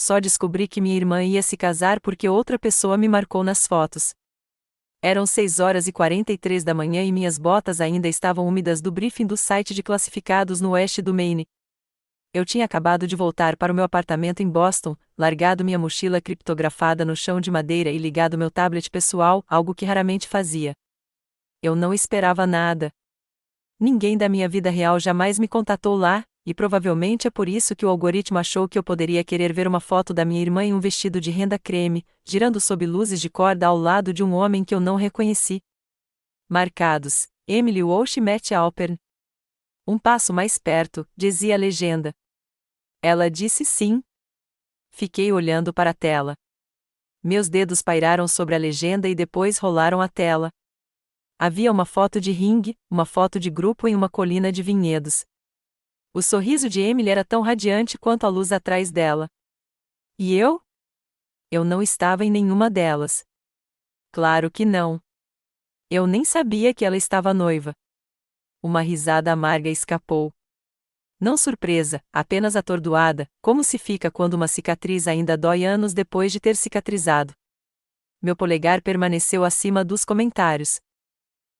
só descobri que minha irmã ia se casar porque outra pessoa me marcou nas fotos. Eram 6h43 da manhã e minhas botas ainda estavam úmidas do briefing do site de classificados no oeste do Maine. Eu tinha acabado de voltar para o meu apartamento em Boston, largado minha mochila criptografada no chão de madeira e ligado meu tablet pessoal, algo que raramente fazia. Eu não esperava nada. Ninguém da minha vida real jamais me contatou lá, e provavelmente é por isso que o algoritmo achou que eu poderia querer ver uma foto da minha irmã em um vestido de renda creme, girando sob luzes de corda ao lado de um homem que eu não reconheci. Marcados, Emily Walsh e Matt Alpern. Um passo mais perto, dizia a legenda. Ela disse sim. Fiquei olhando para a tela. Meus dedos pairaram sobre a legenda e depois rolaram a tela. Havia uma foto de ringue, uma foto de grupo em uma colina de vinhedos. O sorriso de Emily era tão radiante quanto a luz atrás dela. E eu? Eu não estava em nenhuma delas. Claro que não. Eu nem sabia que ela estava noiva. Uma risada amarga escapou. Não surpresa, apenas atordoada, como se fica quando uma cicatriz ainda dói anos depois de ter cicatrizado. Meu polegar permaneceu acima dos comentários.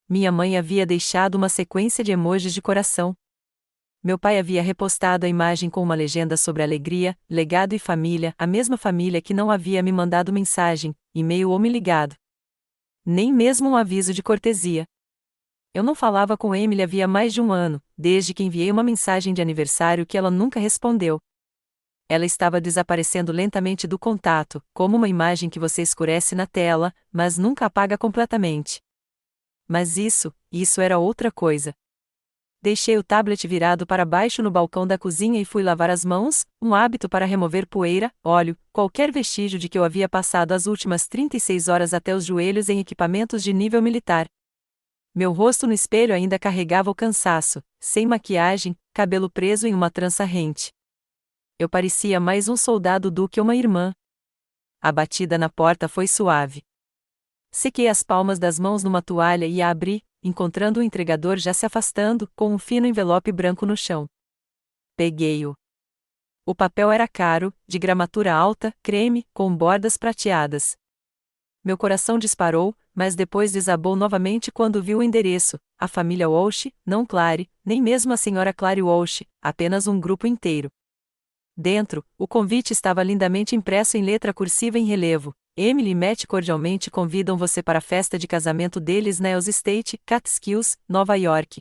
Minha mãe havia deixado uma sequência de emojis de coração. Meu pai havia repostado a imagem com uma legenda sobre alegria, legado e família, a mesma família que não havia me mandado mensagem, e-mail ou me ligado. Nem mesmo um aviso de cortesia. Eu não falava com Emily havia mais de um ano, desde que enviei uma mensagem de aniversário que ela nunca respondeu. Ela estava desaparecendo lentamente do contato, como uma imagem que você escurece na tela, mas nunca apaga completamente. Mas isso era outra coisa. Deixei o tablet virado para baixo no balcão da cozinha e fui lavar as mãos, um hábito para remover poeira, óleo, qualquer vestígio de que eu havia passado as últimas 36 horas até os joelhos em equipamentos de nível militar. Meu rosto no espelho ainda carregava o cansaço, sem maquiagem, cabelo preso em uma trança rente. Eu parecia mais um soldado do que uma irmã. A batida na porta foi suave. Sequei as palmas das mãos numa toalha e a abri, encontrando o entregador já se afastando, com um fino envelope branco no chão. Peguei-o. O papel era caro, de gramatura alta, creme, com bordas prateadas. Meu coração disparou, mas depois desabou novamente quando vi o endereço, a família Walsh, não Clary, nem mesmo a senhora Clary Walsh, apenas um grupo inteiro. Dentro, o convite estava lindamente impresso em letra cursiva em relevo. Emily e Matt cordialmente convidam você para a festa de casamento deles na Ells State, Catskills, Nova York.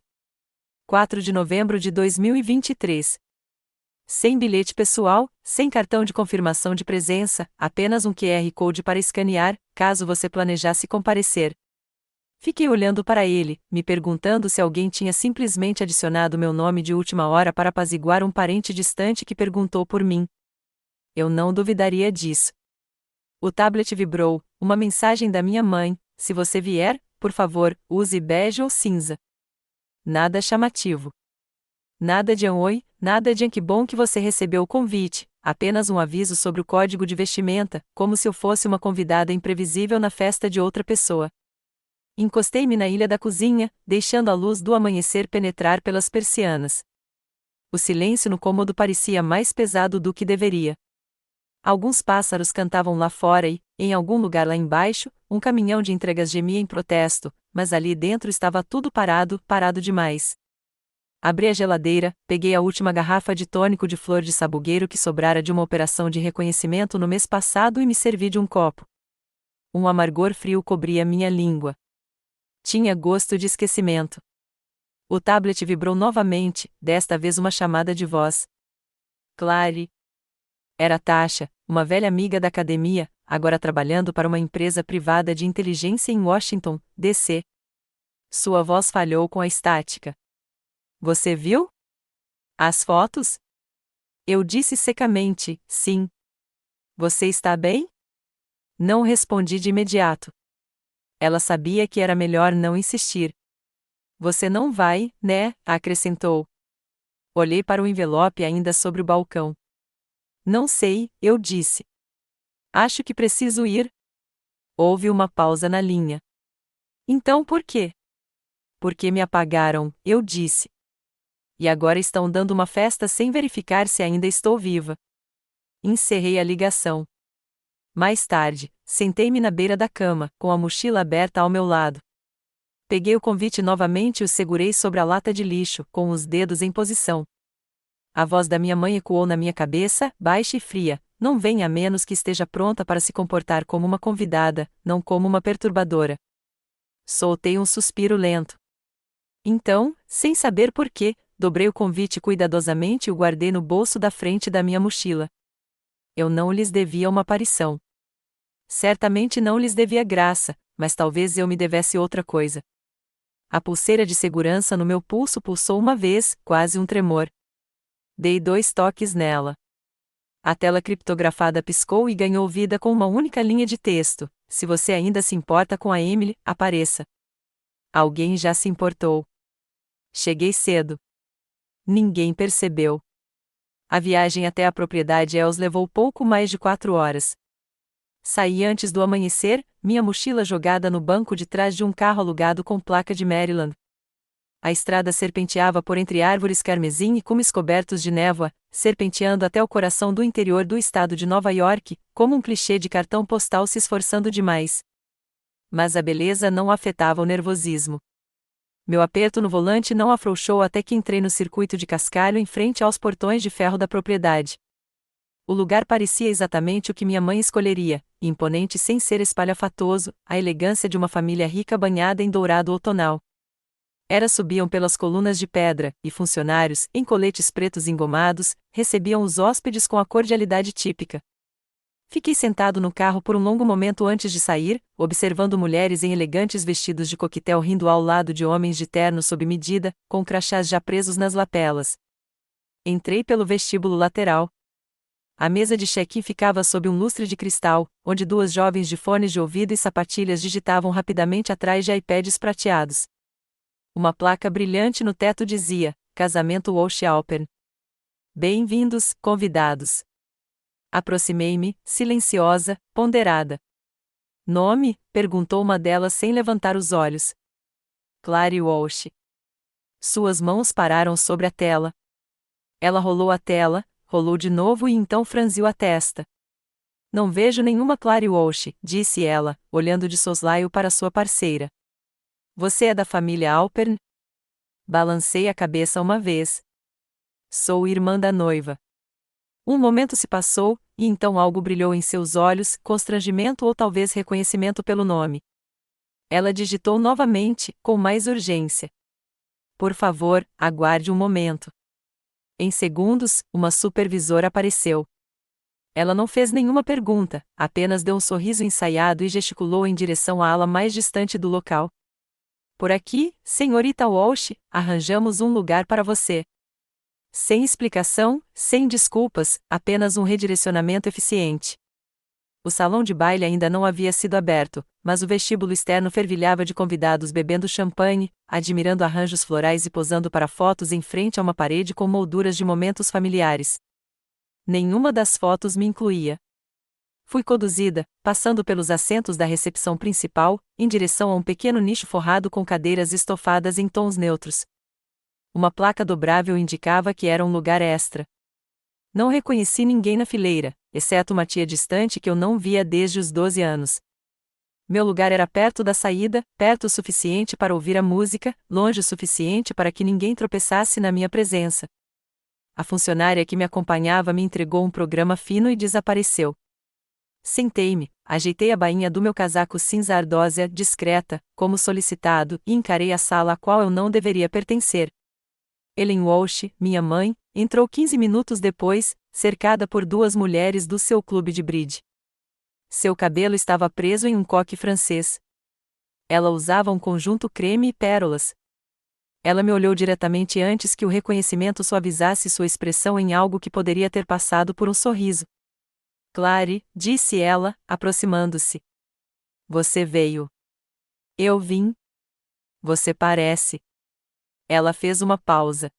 4 de novembro de 2023. Sem bilhete pessoal, sem cartão de confirmação de presença, apenas um QR Code para escanear, caso você planejasse comparecer. Fiquei olhando para ele, me perguntando se alguém tinha simplesmente adicionado meu nome de última hora para apaziguar um parente distante que perguntou por mim. Eu não duvidaria disso. O tablet vibrou, uma mensagem da minha mãe: se você vier, por favor, use bege ou cinza. Nada chamativo. Nada de oi, nada de que bom que você recebeu o convite, apenas um aviso sobre o código de vestimenta, como se eu fosse uma convidada imprevisível na festa de outra pessoa. Encostei-me na ilha da cozinha, deixando a luz do amanhecer penetrar pelas persianas. O silêncio no cômodo parecia mais pesado do que deveria. Alguns pássaros cantavam lá fora e, em algum lugar lá embaixo, um caminhão de entregas gemia em protesto, mas ali dentro estava tudo parado demais. Abri a geladeira, peguei a última garrafa de tônico de flor de sabugueiro que sobrara de uma operação de reconhecimento no mês passado e me servi de um copo. Um amargor frio cobria minha língua. Tinha gosto de esquecimento. O tablet vibrou novamente, desta vez uma chamada de voz. Clary. Era Tasha, uma velha amiga da academia, agora trabalhando para uma empresa privada de inteligência em Washington, D.C. Sua voz falhou com a estática. Você viu? As fotos? Eu disse secamente, sim. Você está bem? Não respondi de imediato. Ela sabia que era melhor não insistir. Você não vai, né? Acrescentou. Olhei para o envelope ainda sobre o balcão. Não sei, eu disse. Acho que preciso ir. Houve uma pausa na linha. Então por quê? Porque me apagaram, eu disse. E agora estão dando uma festa sem verificar se ainda estou viva. Encerrei a ligação. Mais tarde, sentei-me na beira da cama, com a mochila aberta ao meu lado. Peguei o convite novamente e o segurei sobre a lata de lixo, com os dedos em posição. A voz da minha mãe ecoou na minha cabeça, baixa e fria: não venha a menos que esteja pronta para se comportar como uma convidada, não como uma perturbadora. Soltei um suspiro lento. Então, sem saber porquê, dobrei o convite cuidadosamente e o guardei no bolso da frente da minha mochila. Eu não lhes devia uma aparição. Certamente não lhes devia graça, mas talvez eu me devesse outra coisa. A pulseira de segurança no meu pulso pulsou uma vez, quase um tremor. Dei 2 toques nela. A tela criptografada piscou e ganhou vida com uma única linha de texto: se você ainda se importa com a Emily, apareça. Alguém já se importou. Cheguei cedo. Ninguém percebeu. A viagem até a propriedade Els levou pouco mais de 4 horas. Saí antes do amanhecer, minha mochila jogada no banco de trás de um carro alugado com placa de Maryland. A estrada serpenteava por entre árvores carmesim e cumes cobertos de névoa, serpenteando até o coração do interior do estado de Nova York, como um clichê de cartão postal se esforçando demais. Mas a beleza não afetava o nervosismo. Meu aperto no volante não afrouxou até que entrei no circuito de cascalho em frente aos portões de ferro da propriedade. O lugar parecia exatamente o que minha mãe escolheria, imponente sem ser espalhafatoso, a elegância de uma família rica banhada em dourado outonal. Subiam pelas colunas de pedra, e funcionários, em coletes pretos engomados, recebiam os hóspedes com a cordialidade típica. Fiquei sentado no carro por um longo momento antes de sair, observando mulheres em elegantes vestidos de coquetel rindo ao lado de homens de terno sob medida, com crachás já presos nas lapelas. Entrei pelo vestíbulo lateral. A mesa de check-in ficava sob um lustre de cristal, onde 2 jovens de fones de ouvido e sapatilhas digitavam rapidamente atrás de iPads prateados. Uma placa brilhante no teto dizia: Casamento Walsh-Alpern. Bem-vindos, convidados. Aproximei-me, silenciosa, ponderada. Nome? Perguntou uma delas sem levantar os olhos. Clary Walsh. Suas mãos pararam sobre a tela. Ela rolou a tela, rolou de novo e então franziu a testa. Não vejo nenhuma Clary Walsh, disse ela, olhando de soslaio para sua parceira. Você é da família Alpern? Balancei a cabeça uma vez. Sou irmã da noiva. Um momento se passou, e então algo brilhou em seus olhos, constrangimento ou talvez reconhecimento pelo nome. Ela digitou novamente, com mais urgência. Por favor, aguarde um momento. Em segundos, uma supervisora apareceu. Ela não fez nenhuma pergunta, apenas deu um sorriso ensaiado e gesticulou em direção à ala mais distante do local. Por aqui, senhorita Walsh, arranjamos um lugar para você. Sem explicação, sem desculpas, apenas um redirecionamento eficiente. O salão de baile ainda não havia sido aberto, mas o vestíbulo externo fervilhava de convidados bebendo champanhe, admirando arranjos florais e posando para fotos em frente a uma parede com molduras de momentos familiares. Nenhuma das fotos me incluía. Fui conduzida, passando pelos assentos da recepção principal, em direção a um pequeno nicho forrado com cadeiras estofadas em tons neutros. Uma placa dobrável indicava que era um lugar extra. Não reconheci ninguém na fileira, exceto uma tia distante que eu não via desde os 12 anos. Meu lugar era perto da saída, perto o suficiente para ouvir a música, longe o suficiente para que ninguém tropeçasse na minha presença. A funcionária que me acompanhava me entregou um programa fino e desapareceu. Sentei-me, ajeitei a bainha do meu casaco cinza ardósia, discreta, como solicitado, e encarei a sala a qual eu não deveria pertencer. Ellen Walsh, minha mãe, entrou 15 minutos depois, cercada por 2 mulheres do seu clube de bridge. Seu cabelo estava preso em um coque francês. Ela usava um conjunto creme e pérolas. Ela me olhou diretamente antes que o reconhecimento suavizasse sua expressão em algo que poderia ter passado por um sorriso. Clary, disse ela, aproximando-se. Você veio. Eu vim. Você parece. Ela fez uma pausa.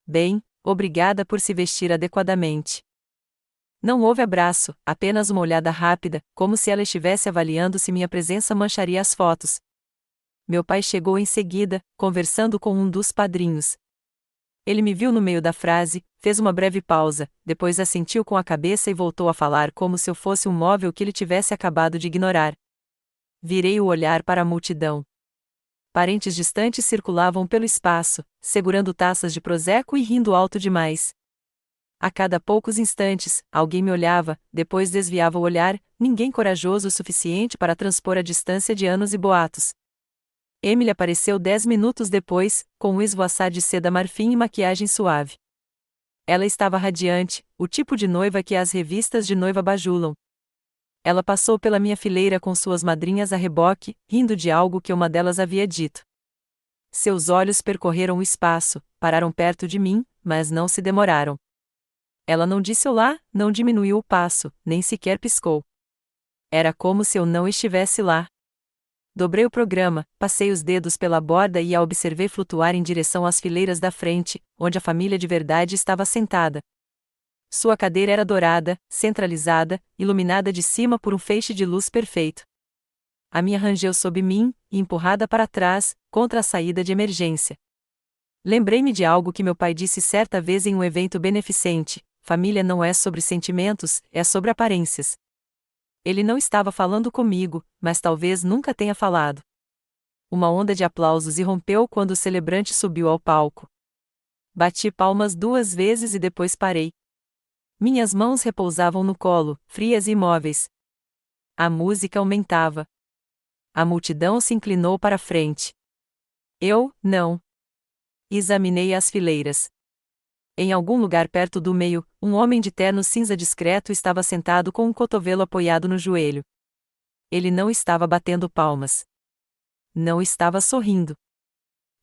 Bem, obrigada por se vestir adequadamente. Não houve abraço, apenas uma olhada rápida, como se ela estivesse avaliando se minha presença mancharia as fotos. Meu pai chegou em seguida, conversando com um dos padrinhos. Ele me viu no meio da frase, fez uma breve pausa, depois assentiu com a cabeça e voltou a falar como se eu fosse um móvel que ele tivesse acabado de ignorar. Virei o olhar para a multidão. Parentes distantes circulavam pelo espaço, segurando taças de prosecco e rindo alto demais. A cada poucos instantes, alguém me olhava, depois desviava o olhar, ninguém corajoso o suficiente para transpor a distância de anos e boatos. Emily apareceu 10 minutos depois, com um esvoaçar de seda marfim e maquiagem suave. Ela estava radiante, o tipo de noiva que as revistas de noiva bajulam. Ela passou pela minha fileira com suas madrinhas a reboque, rindo de algo que uma delas havia dito. Seus olhos percorreram o espaço, pararam perto de mim, mas não se demoraram. Ela não disse olá, não diminuiu o passo, nem sequer piscou. Era como se eu não estivesse lá. Dobrei o programa, passei os dedos pela borda e a observei flutuar em direção às fileiras da frente, onde a família de verdade estava sentada. Sua cadeira era dourada, centralizada, iluminada de cima por um feixe de luz perfeito. A minha rangeu sob mim, e empurrada para trás, contra a saída de emergência. Lembrei-me de algo que meu pai disse certa vez em um evento beneficente: família não é sobre sentimentos, é sobre aparências. Ele não estava falando comigo, mas talvez nunca tenha falado. Uma onda de aplausos irrompeu quando o celebrante subiu ao palco. Bati palmas 2 vezes e depois parei. Minhas mãos repousavam no colo, frias e imóveis. A música aumentava. A multidão se inclinou para a frente. Eu, não. Examinei as fileiras. Em algum lugar perto do meio, um homem de terno cinza discreto estava sentado com um cotovelo apoiado no joelho. Ele não estava batendo palmas. Não estava sorrindo.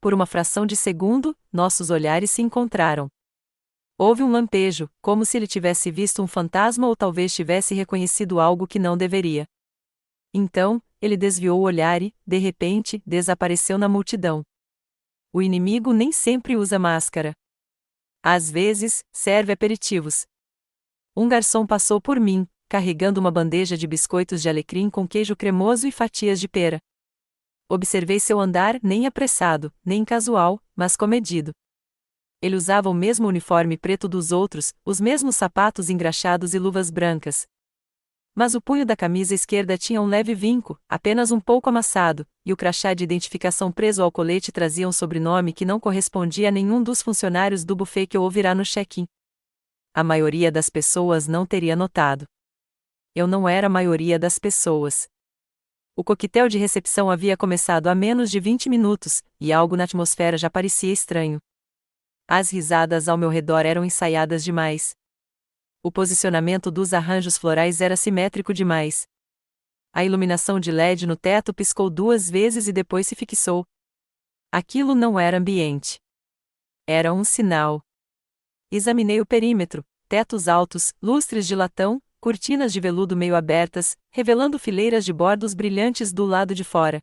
Por uma fração de segundo, nossos olhares se encontraram. Houve um lampejo, como se ele tivesse visto um fantasma ou talvez tivesse reconhecido algo que não deveria. Então, ele desviou o olhar e, de repente, desapareceu na multidão. O inimigo nem sempre usa máscara. Às vezes, serve aperitivos. Um garçom passou por mim, carregando uma bandeja de biscoitos de alecrim com queijo cremoso e fatias de pera. Observei seu andar, nem apressado, nem casual, mas comedido. Ele usava o mesmo uniforme preto dos outros, os mesmos sapatos engraxados e luvas brancas. Mas o punho da camisa esquerda tinha um leve vinco, apenas um pouco amassado, e o crachá de identificação preso ao colete trazia um sobrenome que não correspondia a nenhum dos funcionários do buffet que eu ouvirá no check-in. A maioria das pessoas não teria notado. Eu não era a maioria das pessoas. O coquetel de recepção havia começado há menos de 20 minutos, e algo na atmosfera já parecia estranho. As risadas ao meu redor eram ensaiadas demais. O posicionamento dos arranjos florais era simétrico demais. A iluminação de LED no teto piscou 2 vezes e depois se fixou. Aquilo não era ambiente. Era um sinal. Examinei o perímetro: tetos altos, lustres de latão, cortinas de veludo meio abertas, revelando fileiras de bordos brilhantes do lado de fora.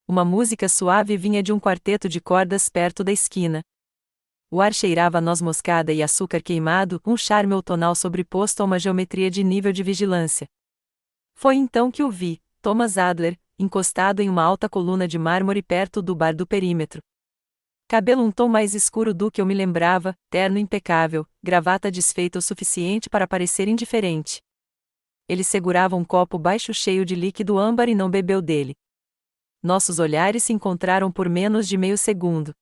Uma música suave vinha de um quarteto de cordas perto da esquina. O ar cheirava a noz moscada e açúcar queimado, um charme outonal sobreposto a uma geometria de nível de vigilância. Foi então que o vi, Thomas Adler, encostado em uma alta coluna de mármore perto do bar do perímetro. Cabelo um tom mais escuro do que eu me lembrava, terno impecável, gravata desfeita o suficiente para parecer indiferente. Ele segurava um copo baixo cheio de líquido âmbar e não bebeu dele. Nossos olhares se encontraram por menos de meio segundo.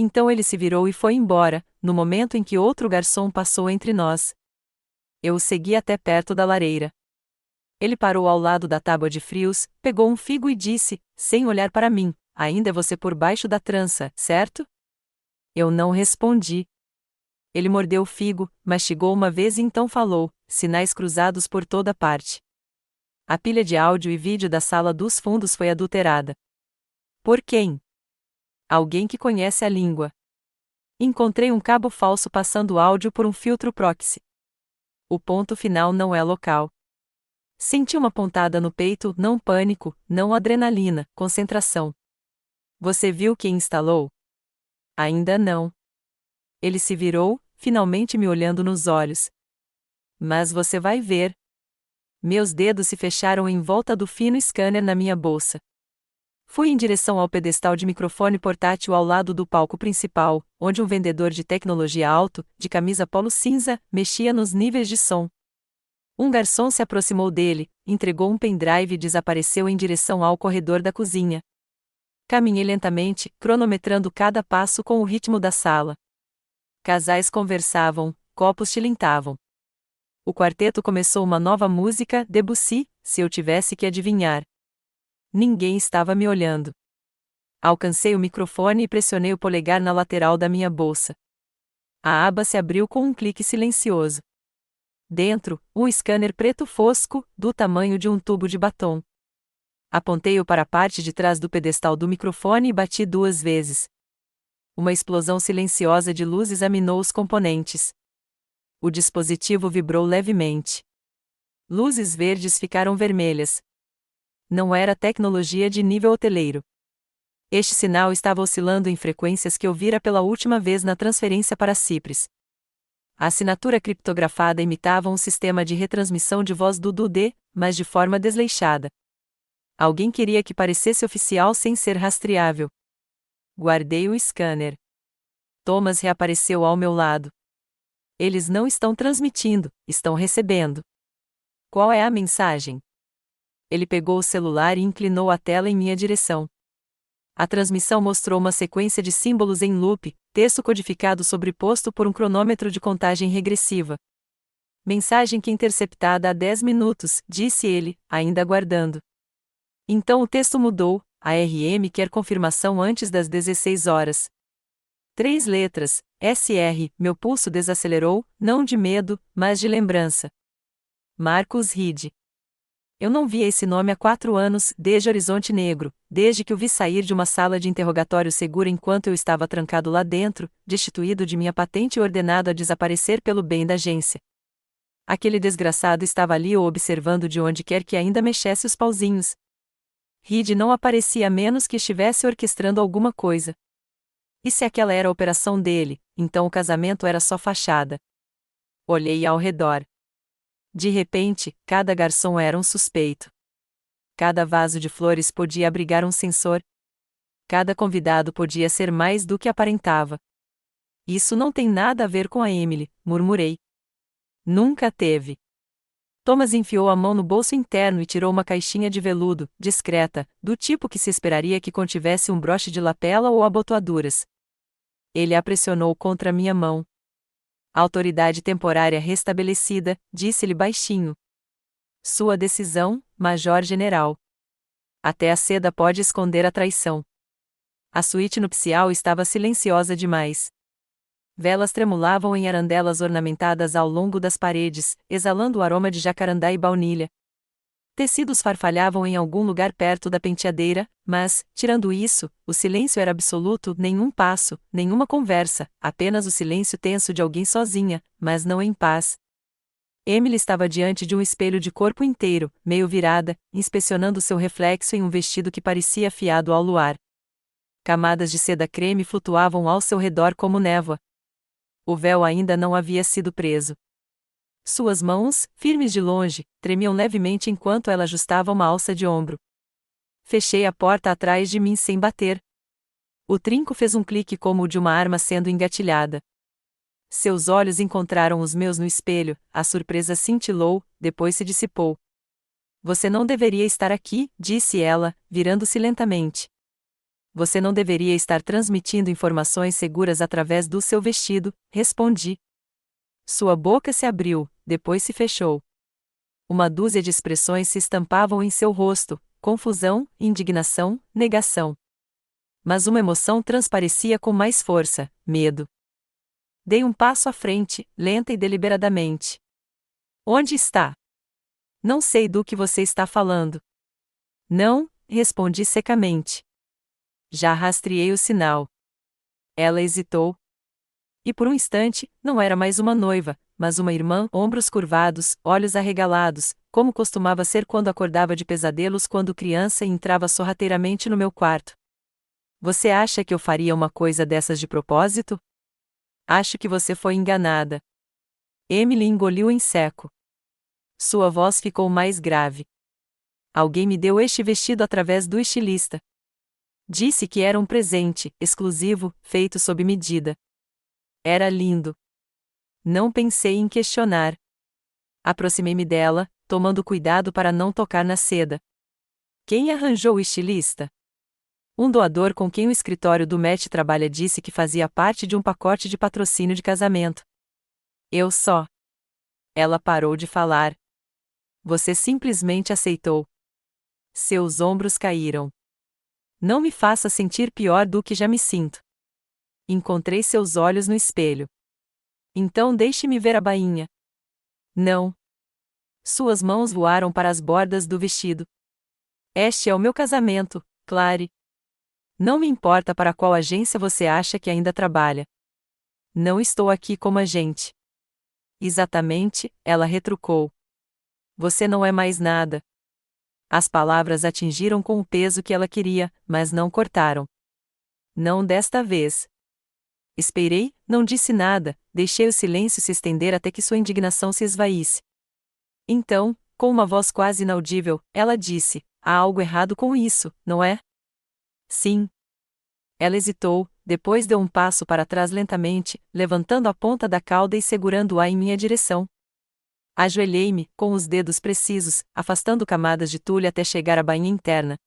Então ele se virou e foi embora, no momento em que outro garçom passou entre nós. Eu o segui até perto da lareira. Ele parou ao lado da tábua de frios, pegou um figo e disse, sem olhar para mim: ainda é você por baixo da trança, certo? Eu não respondi. Ele mordeu o figo, mastigou uma vez e então falou, sinais cruzados por toda parte. A pilha de áudio e vídeo da sala dos fundos foi adulterada. Por quem? Alguém que conhece a língua. Encontrei um cabo falso passando áudio por um filtro proxy. O ponto final não é local. Senti uma pontada no peito, não pânico, não adrenalina, concentração. Você viu quem instalou? Ainda não. Ele se virou, finalmente me olhando nos olhos. Mas você vai ver. Meus dedos se fecharam em volta do fino scanner na minha bolsa. Fui em direção ao pedestal de microfone portátil ao lado do palco principal, onde um vendedor de tecnologia alto, de camisa polo cinza, mexia nos níveis de som. Um garçom se aproximou dele, entregou um pendrive e desapareceu em direção ao corredor da cozinha. Caminhei lentamente, cronometrando cada passo com o ritmo da sala. Casais conversavam, copos tilintavam. O quarteto começou uma nova música, Debussy, se eu tivesse que adivinhar. Ninguém estava me olhando. Alcancei o microfone e pressionei o polegar na lateral da minha bolsa. A aba se abriu com um clique silencioso. Dentro, um scanner preto fosco, do tamanho de um tubo de batom. Apontei-o para a parte de trás do pedestal do microfone e bati 2 vezes. Uma explosão silenciosa de luz examinou os componentes. O dispositivo vibrou levemente. Luzes verdes ficaram vermelhas. Não era tecnologia de nível hoteleiro. Este sinal estava oscilando em frequências que eu vira pela última vez na transferência para Cipres. A assinatura criptografada imitava um sistema de retransmissão de voz do Dudê, mas de forma desleixada. Alguém queria que parecesse oficial sem ser rastreável. Guardei o scanner. Thomas reapareceu ao meu lado. Eles não estão transmitindo, estão recebendo. Qual é a mensagem? Ele pegou o celular e inclinou a tela em minha direção. A transmissão mostrou uma sequência de símbolos em loop, texto codificado sobreposto por um cronômetro de contagem regressiva. Mensagem que interceptada há 10 minutos, disse ele, ainda aguardando. Então o texto mudou, a RM quer confirmação antes das 16 horas. 3 letras, SR, meu pulso desacelerou, não de medo, mas de lembrança. Marcus Reed. Eu não via esse nome há 4 anos, desde Horizonte Negro, desde que o vi sair de uma sala de interrogatório segura enquanto eu estava trancado lá dentro, destituído de minha patente e ordenado a desaparecer pelo bem da agência. Aquele desgraçado estava ali o observando de onde quer que ainda mexesse os pauzinhos. Reed não aparecia a menos que estivesse orquestrando alguma coisa. E se aquela era a operação dele, então o casamento era só fachada. Olhei ao redor. De repente, cada garçom era um suspeito. Cada vaso de flores podia abrigar um sensor. Cada convidado podia ser mais do que aparentava. Isso não tem nada a ver com a Emily, murmurei. Nunca teve. Thomas enfiou a mão no bolso interno e tirou uma caixinha de veludo, discreta, do tipo que se esperaria que contivesse um broche de lapela ou abotoaduras. Ele a pressionou contra minha mão. Autoridade temporária restabelecida, disse-lhe baixinho. Sua decisão, Major-General. Até a seda pode esconder a traição. A suíte nupcial estava silenciosa demais. Velas tremulavam em arandelas ornamentadas ao longo das paredes, exalando o aroma de jacarandá e baunilha. Tecidos farfalhavam em algum lugar perto da penteadeira, mas, tirando isso, o silêncio era absoluto, nenhum passo, nenhuma conversa, apenas o silêncio tenso de alguém sozinha, mas não em paz. Emily estava diante de um espelho de corpo inteiro, meio virada, inspecionando seu reflexo em um vestido que parecia afiado ao luar. Camadas de seda creme flutuavam ao seu redor como névoa. O véu ainda não havia sido preso. Suas mãos, firmes de longe, tremiam levemente enquanto ela ajustava uma alça de ombro. Fechei a porta atrás de mim sem bater. O trinco fez um clique como o de uma arma sendo engatilhada. Seus olhos encontraram os meus no espelho, a surpresa cintilou, depois se dissipou. Você não deveria estar aqui, disse ela, virando-se lentamente. Você não deveria estar transmitindo informações seguras através do seu vestido, respondi. Sua boca se abriu, depois se fechou. Uma dúzia de expressões se estampavam em seu rosto: confusão, indignação, negação. Mas uma emoção transparecia com mais força: medo. Dei um passo à frente, lenta e deliberadamente. Onde está? Não sei do que você está falando. Não, respondi secamente. Já rastreei o sinal. Ela hesitou. E por um instante, não era mais uma noiva, mas uma irmã, ombros curvados, olhos arregalados, como costumava ser quando acordava de pesadelos quando criança e entrava sorrateiramente no meu quarto. Você acha que eu faria uma coisa dessas de propósito? Acho que você foi enganada. Emily engoliu em seco. Sua voz ficou mais grave. Alguém me deu este vestido através do estilista. Disse que era um presente, exclusivo, feito sob medida. Era lindo. Não pensei em questionar. Aproximei-me dela, tomando cuidado para não tocar na seda. Quem arranjou o estilista? Um doador com quem o escritório do Matt trabalha disse que fazia parte de um pacote de patrocínio de casamento. Eu só. Ela parou de falar. Você simplesmente aceitou. Seus ombros caíram. Não me faça sentir pior do que já me sinto. Encontrei seus olhos no espelho. Então deixe-me ver a bainha. Não. Suas mãos voaram para as bordas do vestido. Este é o meu casamento, Clary. Não me importa para qual agência você acha que ainda trabalha. Não estou aqui como agente. Exatamente, ela retrucou. Você não é mais nada. As palavras atingiram com o peso que ela queria, mas não cortaram. Não desta vez. Esperei, não disse nada, deixei o silêncio se estender até que sua indignação se esvaísse. Então, com uma voz quase inaudível, ela disse: há algo errado com isso, não é? Sim. Ela hesitou, depois deu um passo para trás lentamente, levantando a ponta da cauda e segurando-a em minha direção. Ajoelhei-me, com os dedos precisos, afastando camadas de tule até chegar à bainha interna.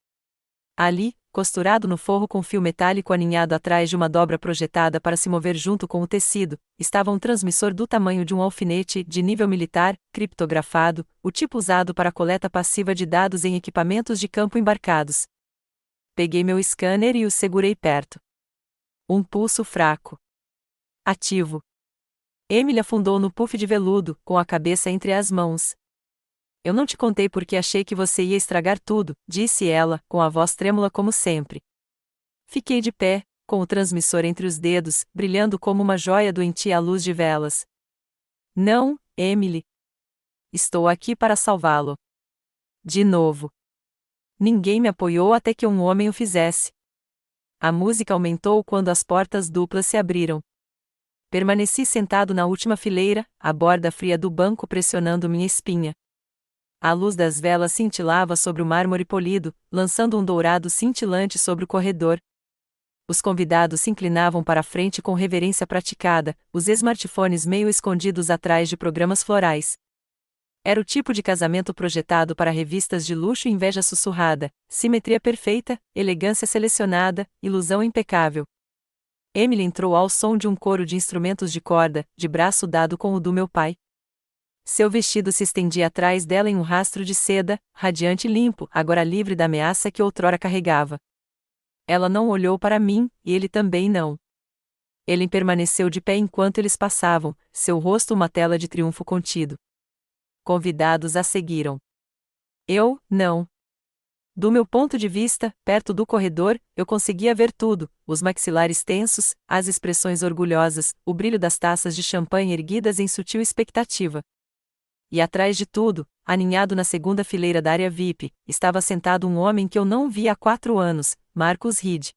Ali, costurado no forro com fio metálico aninhado atrás de uma dobra projetada para se mover junto com o tecido, estava um transmissor do tamanho de um alfinete, de nível militar, criptografado, o tipo usado para a coleta passiva de dados em equipamentos de campo embarcados. Peguei meu scanner e o segurei perto. Um pulso fraco. Ativo. Emily afundou no puff de veludo, com a cabeça entre as mãos. Eu não te contei porque achei que você ia estragar tudo, disse ela, com a voz trêmula como sempre. Fiquei de pé, com o transmissor entre os dedos, brilhando como uma joia doentia à luz de velas. Não, Emily. Estou aqui para salvá-lo. De novo. Ninguém me apoiou até que um homem o fizesse. A música aumentou quando as portas duplas se abriram. Permaneci sentado na última fileira, a borda fria do banco pressionando minha espinha. A luz das velas cintilava sobre o mármore polido, lançando um dourado cintilante sobre o corredor. Os convidados se inclinavam para a frente com reverência praticada, os smartphones meio escondidos atrás de programas florais. Era o tipo de casamento projetado para revistas de luxo e inveja sussurrada, simetria perfeita, elegância selecionada, ilusão impecável. Emily entrou ao som de um coro de instrumentos de corda, de braço dado com o do meu pai. Seu vestido se estendia atrás dela em um rastro de seda, radiante e limpo, agora livre da ameaça que outrora carregava. Ela não olhou para mim, e ele também não. Ele permaneceu de pé enquanto eles passavam, seu rosto uma tela de triunfo contido. Convidados a seguiram. Eu, não. Do meu ponto de vista, perto do corredor, eu conseguia ver tudo, os maxilares tensos, as expressões orgulhosas, o brilho das taças de champanhe erguidas em sutil expectativa. E atrás de tudo, aninhado na segunda fileira da área VIP, estava sentado um homem que eu não via há 4 anos, Marcus Reed.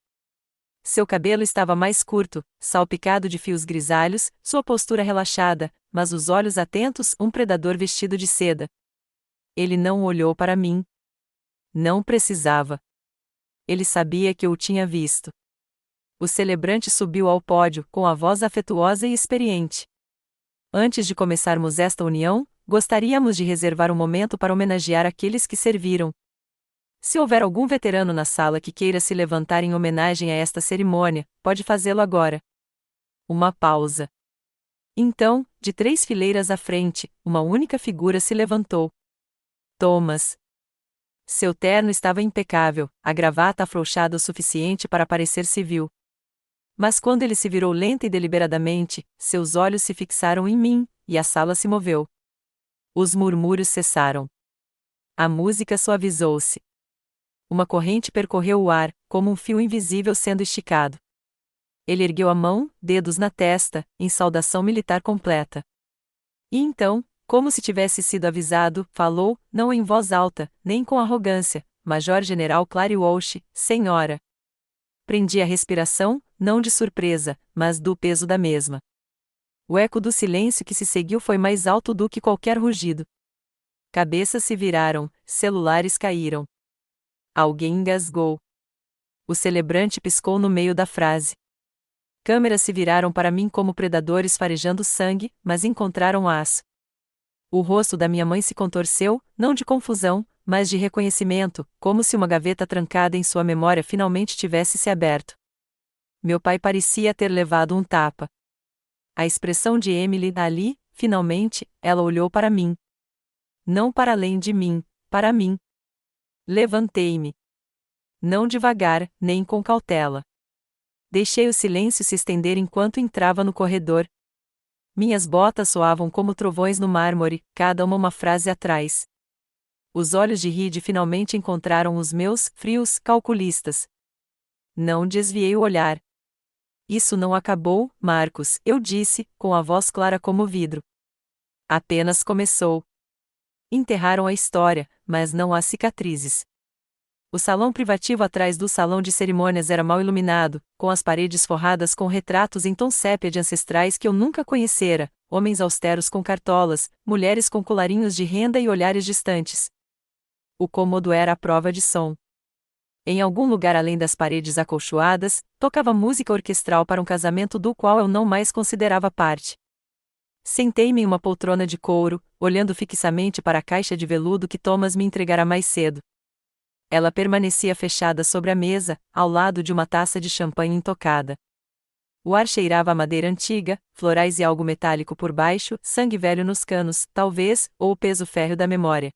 Seu cabelo estava mais curto, salpicado de fios grisalhos, sua postura relaxada, mas os olhos atentos, um predador vestido de seda. Ele não olhou para mim. Não precisava. Ele sabia que eu o tinha visto. O celebrante subiu ao pódio, com a voz afetuosa e experiente. Antes de começarmos esta união, gostaríamos de reservar um momento para homenagear aqueles que serviram. Se houver algum veterano na sala que queira se levantar em homenagem a esta cerimônia, pode fazê-lo agora. Uma pausa. Então, de 3 fileiras à frente, uma única figura se levantou. Thomas. Seu terno estava impecável, a gravata afrouxada o suficiente para parecer civil. Mas quando ele se virou lenta e deliberadamente, seus olhos se fixaram em mim, e a sala se moveu. Os murmúrios cessaram. A música suavizou-se. Uma corrente percorreu o ar, como um fio invisível sendo esticado. Ele ergueu a mão, dedos na testa, em saudação militar completa. E então, como se tivesse sido avisado, falou, não em voz alta, nem com arrogância, Major-General Clary Walsh, senhora. Prendi a respiração, não de surpresa, mas do peso da mesma. O eco do silêncio que se seguiu foi mais alto do que qualquer rugido. Cabeças se viraram, celulares caíram. Alguém engasgou. O celebrante piscou no meio da frase. Câmeras se viraram para mim como predadores farejando sangue, mas encontraram aço. O rosto da minha mãe se contorceu, não de confusão, mas de reconhecimento, como se uma gaveta trancada em sua memória finalmente tivesse se aberto. Meu pai parecia ter levado um tapa. A expressão de Emily ali, finalmente, ela olhou para mim. Não para além de mim, para mim. Levantei-me. Não devagar, nem com cautela. Deixei o silêncio se estender enquanto entrava no corredor. Minhas botas soavam como trovões no mármore, cada uma frase atrás. Os olhos de Reed finalmente encontraram os meus, frios, calculistas. Não desviei o olhar. Isso não acabou, Marcos, eu disse, com a voz clara como vidro. Apenas começou. Enterraram a história, mas não as cicatrizes. O salão privativo atrás do salão de cerimônias era mal iluminado, com as paredes forradas com retratos em tom sépia de ancestrais que eu nunca conhecera, homens austeros com cartolas, mulheres com colarinhos de renda e olhares distantes. O cômodo era a prova de som. Em algum lugar além das paredes acolchoadas, tocava música orquestral para um casamento do qual eu não mais considerava parte. Sentei-me em uma poltrona de couro, olhando fixamente para a caixa de veludo que Thomas me entregara mais cedo. Ela permanecia fechada sobre a mesa, ao lado de uma taça de champanhe intocada. O ar cheirava a madeira antiga, florais e algo metálico por baixo, sangue velho nos canos, talvez, ou o peso férreo da memória.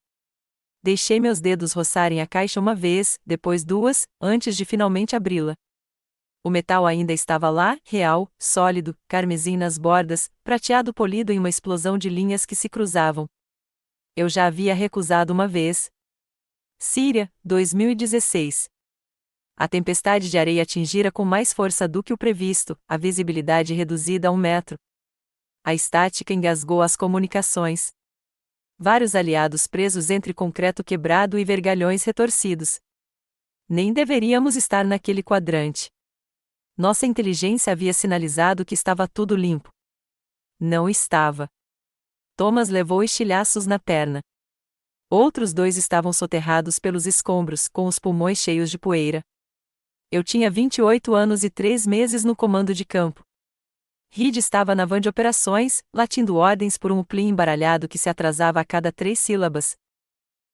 Deixei meus dedos roçarem a caixa uma vez, depois duas, antes de finalmente abri-la. O metal ainda estava lá, real, sólido, carmesim nas bordas, prateado polido em uma explosão de linhas que se cruzavam. Eu já havia recusado uma vez. Síria, 2016. A tempestade de areia atingira com mais força do que o previsto, a visibilidade reduzida a 1 metro. A estática engasgou as comunicações. Vários aliados presos entre concreto quebrado e vergalhões retorcidos. Nem deveríamos estar naquele quadrante. Nossa inteligência havia sinalizado que estava tudo limpo. Não estava. Thomas levou estilhaços na perna. Outros 2 estavam soterrados pelos escombros, com os pulmões cheios de poeira. Eu tinha 28 anos e 3 meses no comando de campo. Reed estava na van de operações, latindo ordens por um plim embaralhado que se atrasava a cada 3 sílabas.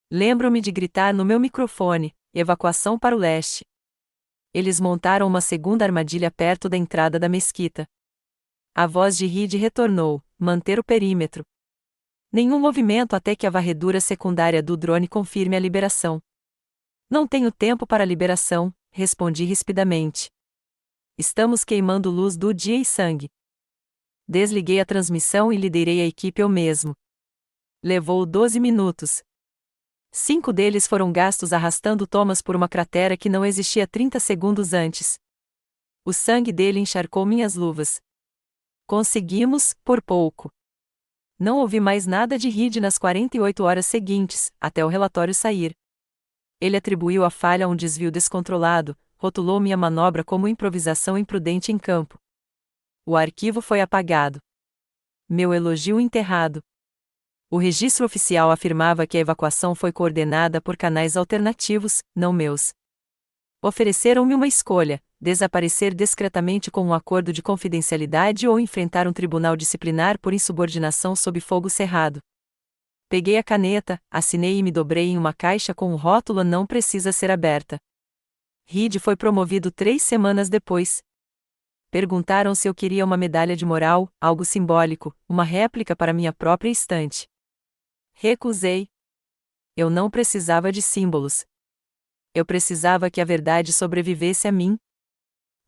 Lembro-me de gritar no meu microfone: evacuação para o leste. Eles montaram uma segunda armadilha perto da entrada da mesquita. A voz de Reed retornou: manter o perímetro. Nenhum movimento até que a varredura secundária do drone confirme a liberação. Não tenho tempo para a liberação, respondi rispidamente. Estamos queimando luz do dia e sangue. Desliguei a transmissão e liderei a equipe eu mesmo. Levou 12 minutos. 5 deles foram gastos arrastando Thomas por uma cratera que não existia 30 segundos antes. O sangue dele encharcou minhas luvas. Conseguimos, por pouco. Não ouvi mais nada de Reed nas 48 horas seguintes, até o relatório sair. Ele atribuiu a falha a um desvio descontrolado, rotulou minha manobra como improvisação imprudente em campo. O arquivo foi apagado. Meu elogio enterrado. O registro oficial afirmava que a evacuação foi coordenada por canais alternativos, não meus. Ofereceram-me uma escolha: desaparecer discretamente com um acordo de confidencialidade ou enfrentar um tribunal disciplinar por insubordinação sob fogo cerrado. Peguei a caneta, assinei e me dobrei em uma caixa com o rótulo "Não precisa ser aberta". Reed foi promovido 3 semanas depois. Perguntaram se eu queria uma medalha de moral, algo simbólico, uma réplica para minha própria estante. Recusei. Eu não precisava de símbolos. Eu precisava que a verdade sobrevivesse a mim.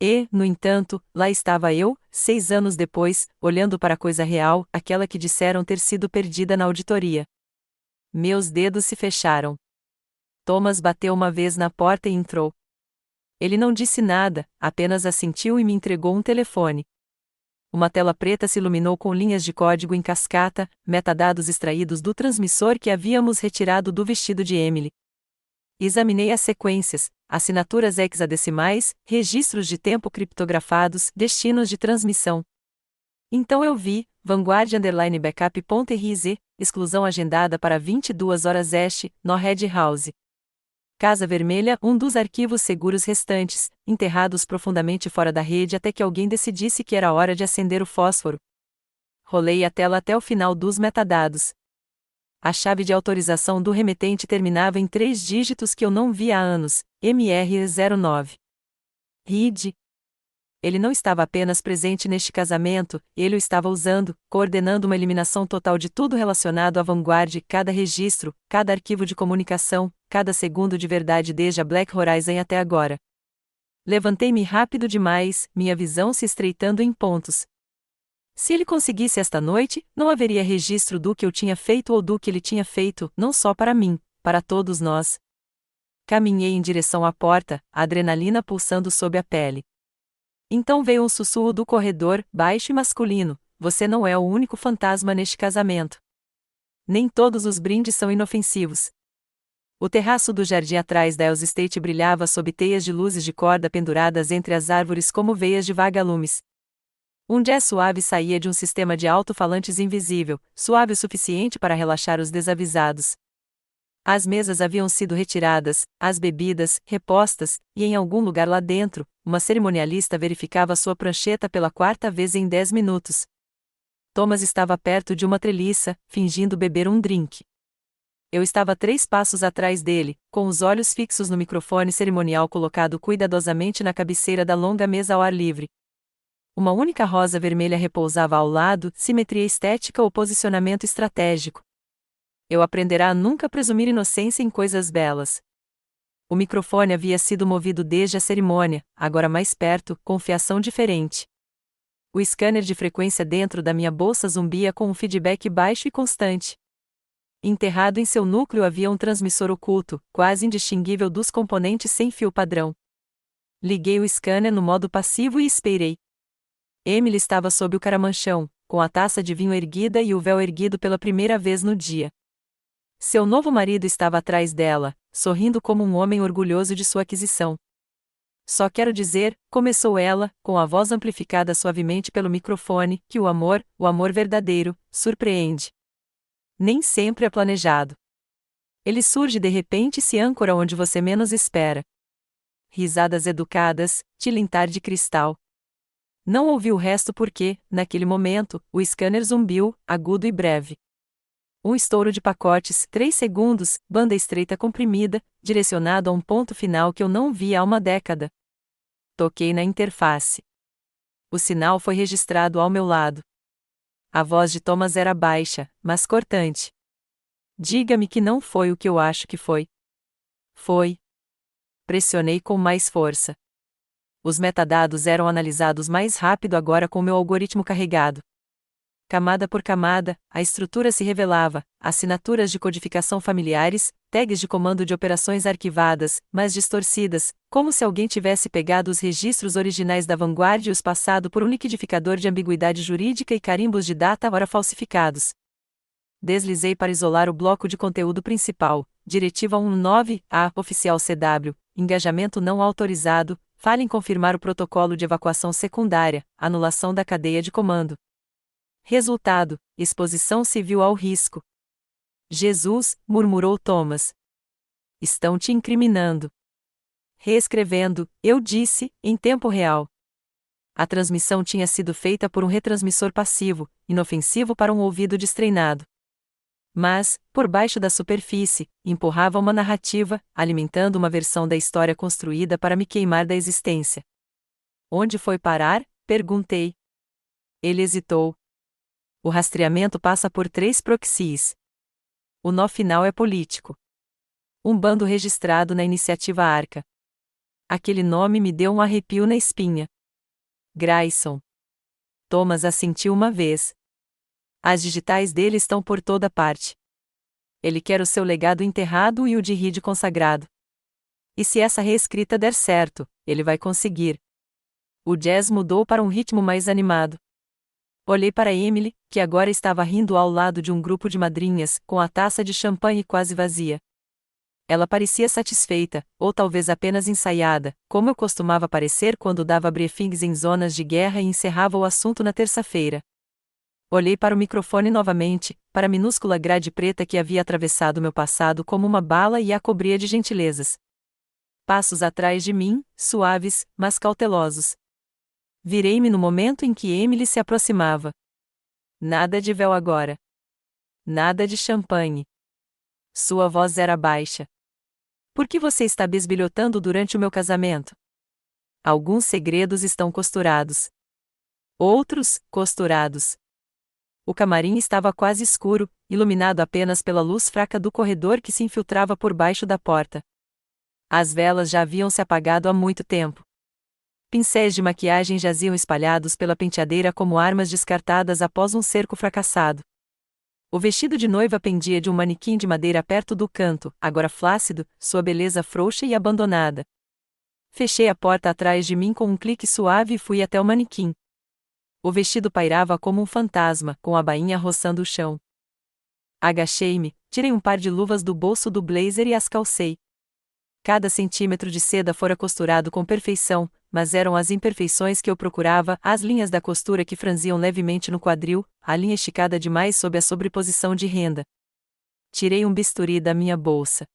E, no entanto, lá estava eu, 6 anos depois, olhando para a coisa real, aquela que disseram ter sido perdida na auditoria. Meus dedos se fecharam. Thomas bateu uma vez na porta e entrou. Ele não disse nada, apenas assentiu e me entregou um telefone. Uma tela preta se iluminou com linhas de código em cascata, metadados extraídos do transmissor que havíamos retirado do vestido de Emily. Examinei as sequências, assinaturas hexadecimais, registros de tempo criptografados, destinos de transmissão. Então eu vi, Vanguard_backup.rz, exclusão agendada para 22 horas EST, no Red House. Casa Vermelha, um dos arquivos seguros restantes, enterrados profundamente fora da rede até que alguém decidisse que era hora de acender o fósforo. Rolei a tela até o final dos metadados. A chave de autorização do remetente terminava em 3 dígitos que eu não via há anos, MR09. RID. Ele não estava apenas presente neste casamento, ele o estava usando, coordenando uma eliminação total de tudo relacionado à Vanguard, cada registro, cada arquivo de comunicação, cada segundo de verdade desde a Black Horizon até agora. Levantei-me rápido demais, minha visão se estreitando em pontos. Se ele conseguisse esta noite, não haveria registro do que eu tinha feito ou do que ele tinha feito, não só para mim, para todos nós. Caminhei em direção à porta, a adrenalina pulsando sob a pele. Então veio um sussurro do corredor, baixo e masculino: você não é o único fantasma neste casamento. Nem todos os brindes são inofensivos. O terraço do jardim atrás da Ells Estate brilhava sob teias de luzes de corda penduradas entre as árvores como veias de vagalumes. Um jazz suave saía de um sistema de alto-falantes invisível, suave o suficiente para relaxar os desavisados. As mesas haviam sido retiradas, as bebidas, repostas, e em algum lugar lá dentro, uma cerimonialista verificava sua prancheta pela 4ª vez em 10 minutos. Thomas estava perto de uma treliça, fingindo beber um drink. Eu estava 3 passos atrás dele, com os olhos fixos no microfone cerimonial colocado cuidadosamente na cabeceira da longa mesa ao ar livre. Uma única rosa vermelha repousava ao lado, simetria estética ou posicionamento estratégico. Eu aprenderá a nunca presumir inocência em coisas belas. O microfone havia sido movido desde a cerimônia, agora mais perto, com fiação diferente. O scanner de frequência dentro da minha bolsa zumbia com um feedback baixo e constante. Enterrado em seu núcleo havia um transmissor oculto, quase indistinguível dos componentes sem fio padrão. Liguei o scanner no modo passivo e esperei. Emily estava sob o caramanchão, com a taça de vinho erguida e o véu erguido pela primeira vez no dia. Seu novo marido estava atrás dela, sorrindo como um homem orgulhoso de sua aquisição. Só quero dizer, começou ela, com a voz amplificada suavemente pelo microfone, que o amor verdadeiro, surpreende. Nem sempre é planejado. Ele surge de repente e se âncora onde você menos espera. Risadas educadas, tilintar de cristal. Não ouvi o resto porque, naquele momento, o scanner zumbiu, agudo e breve. Um estouro de pacotes, 3 segundos, banda estreita comprimida, direcionado a um ponto final que eu não via há uma década. Toquei na interface. O sinal foi registrado ao meu lado. A voz de Thomas era baixa, mas cortante. Diga-me que não foi o que eu acho que foi. Foi. Pressionei com mais força. Os metadados eram analisados mais rápido agora com meu algoritmo carregado. Camada por camada, a estrutura se revelava, assinaturas de codificação familiares, tags de comando de operações arquivadas, mas distorcidas, como se alguém tivesse pegado os registros originais da Vanguard e os passado por um liquidificador de ambiguidade jurídica e carimbos de data ora falsificados. Deslizei para isolar o bloco de conteúdo principal, Diretiva 19A, Oficial CW, Engajamento não autorizado, falha em confirmar o protocolo de evacuação secundária, anulação da cadeia de comando. Resultado: exposição civil ao risco. Jesus, murmurou Thomas. Estão te incriminando. Reescrevendo, eu disse, em tempo real. A transmissão tinha sido feita por um retransmissor passivo, inofensivo para um ouvido destreinado. Mas, por baixo da superfície, empurrava uma narrativa, alimentando uma versão da história construída para me queimar da existência. Onde foi parar? Perguntei. Ele hesitou. O rastreamento passa por 3 proxies. O nó final é político. Um bando registrado na iniciativa Arca. Aquele nome me deu um arrepio na espinha. Grayson. Thomas assentiu uma vez. As digitais dele estão por toda parte. Ele quer o seu legado enterrado e o de Reed consagrado. E se essa reescrita der certo, ele vai conseguir. O jazz mudou para um ritmo mais animado. Olhei para Emily, que agora estava rindo ao lado de um grupo de madrinhas, com a taça de champanhe quase vazia. Ela parecia satisfeita, ou talvez apenas ensaiada, como eu costumava parecer quando dava briefings em zonas de guerra e encerrava o assunto na terça-feira. Olhei para o microfone novamente, para a minúscula grade preta que havia atravessado meu passado como uma bala e a cobria de gentilezas. passos atrás de mim, suaves, mas cautelosos. Virei-me no momento em que Emily se aproximava. Nada de véu agora. Nada de champanhe. Sua voz era baixa. Por que você está bisbilhotando durante o meu casamento? Alguns segredos estão costurados. Outros, costurados. O camarim estava quase escuro, iluminado apenas pela luz fraca do corredor que se infiltrava por baixo da porta. As velas já haviam se apagado há muito tempo. Pincéis de maquiagem jaziam espalhados pela penteadeira como armas descartadas após um cerco fracassado. O vestido de noiva pendia de um manequim de madeira perto do canto, agora flácido, sua beleza frouxa e abandonada. Fechei a porta atrás de mim com um clique suave e fui até o manequim. O vestido pairava como um fantasma, com a bainha roçando o chão. Agachei-me, tirei um par de luvas do bolso do blazer e as calcei. Cada centímetro de seda fora costurado com perfeição, mas eram as imperfeições que eu procurava, as linhas da costura que franziam levemente no quadril, a linha esticada demais sob a sobreposição de renda. Tirei um bisturi da minha bolsa.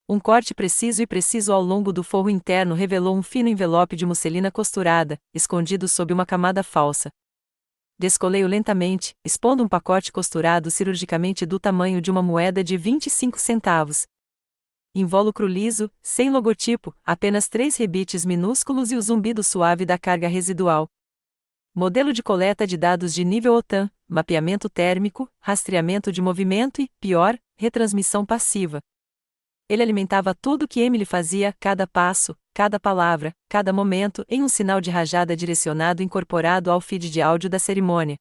Um corte preciso ao longo do forro interno revelou um fino envelope de musselina costurada, escondido sob uma camada falsa. Descolei-o lentamente, expondo um pacote costurado cirurgicamente do tamanho de uma moeda de 25 centavos. Invólucro liso, sem logotipo, apenas 3 rebites minúsculos e o zumbido suave da carga residual. Modelo de coleta de dados de nível OTAN, mapeamento térmico, rastreamento de movimento e, pior, retransmissão passiva. Ele alimentava tudo o que Emily fazia, cada passo, cada palavra, cada momento, em um sinal de rajada direcionado incorporado ao feed de áudio da cerimônia.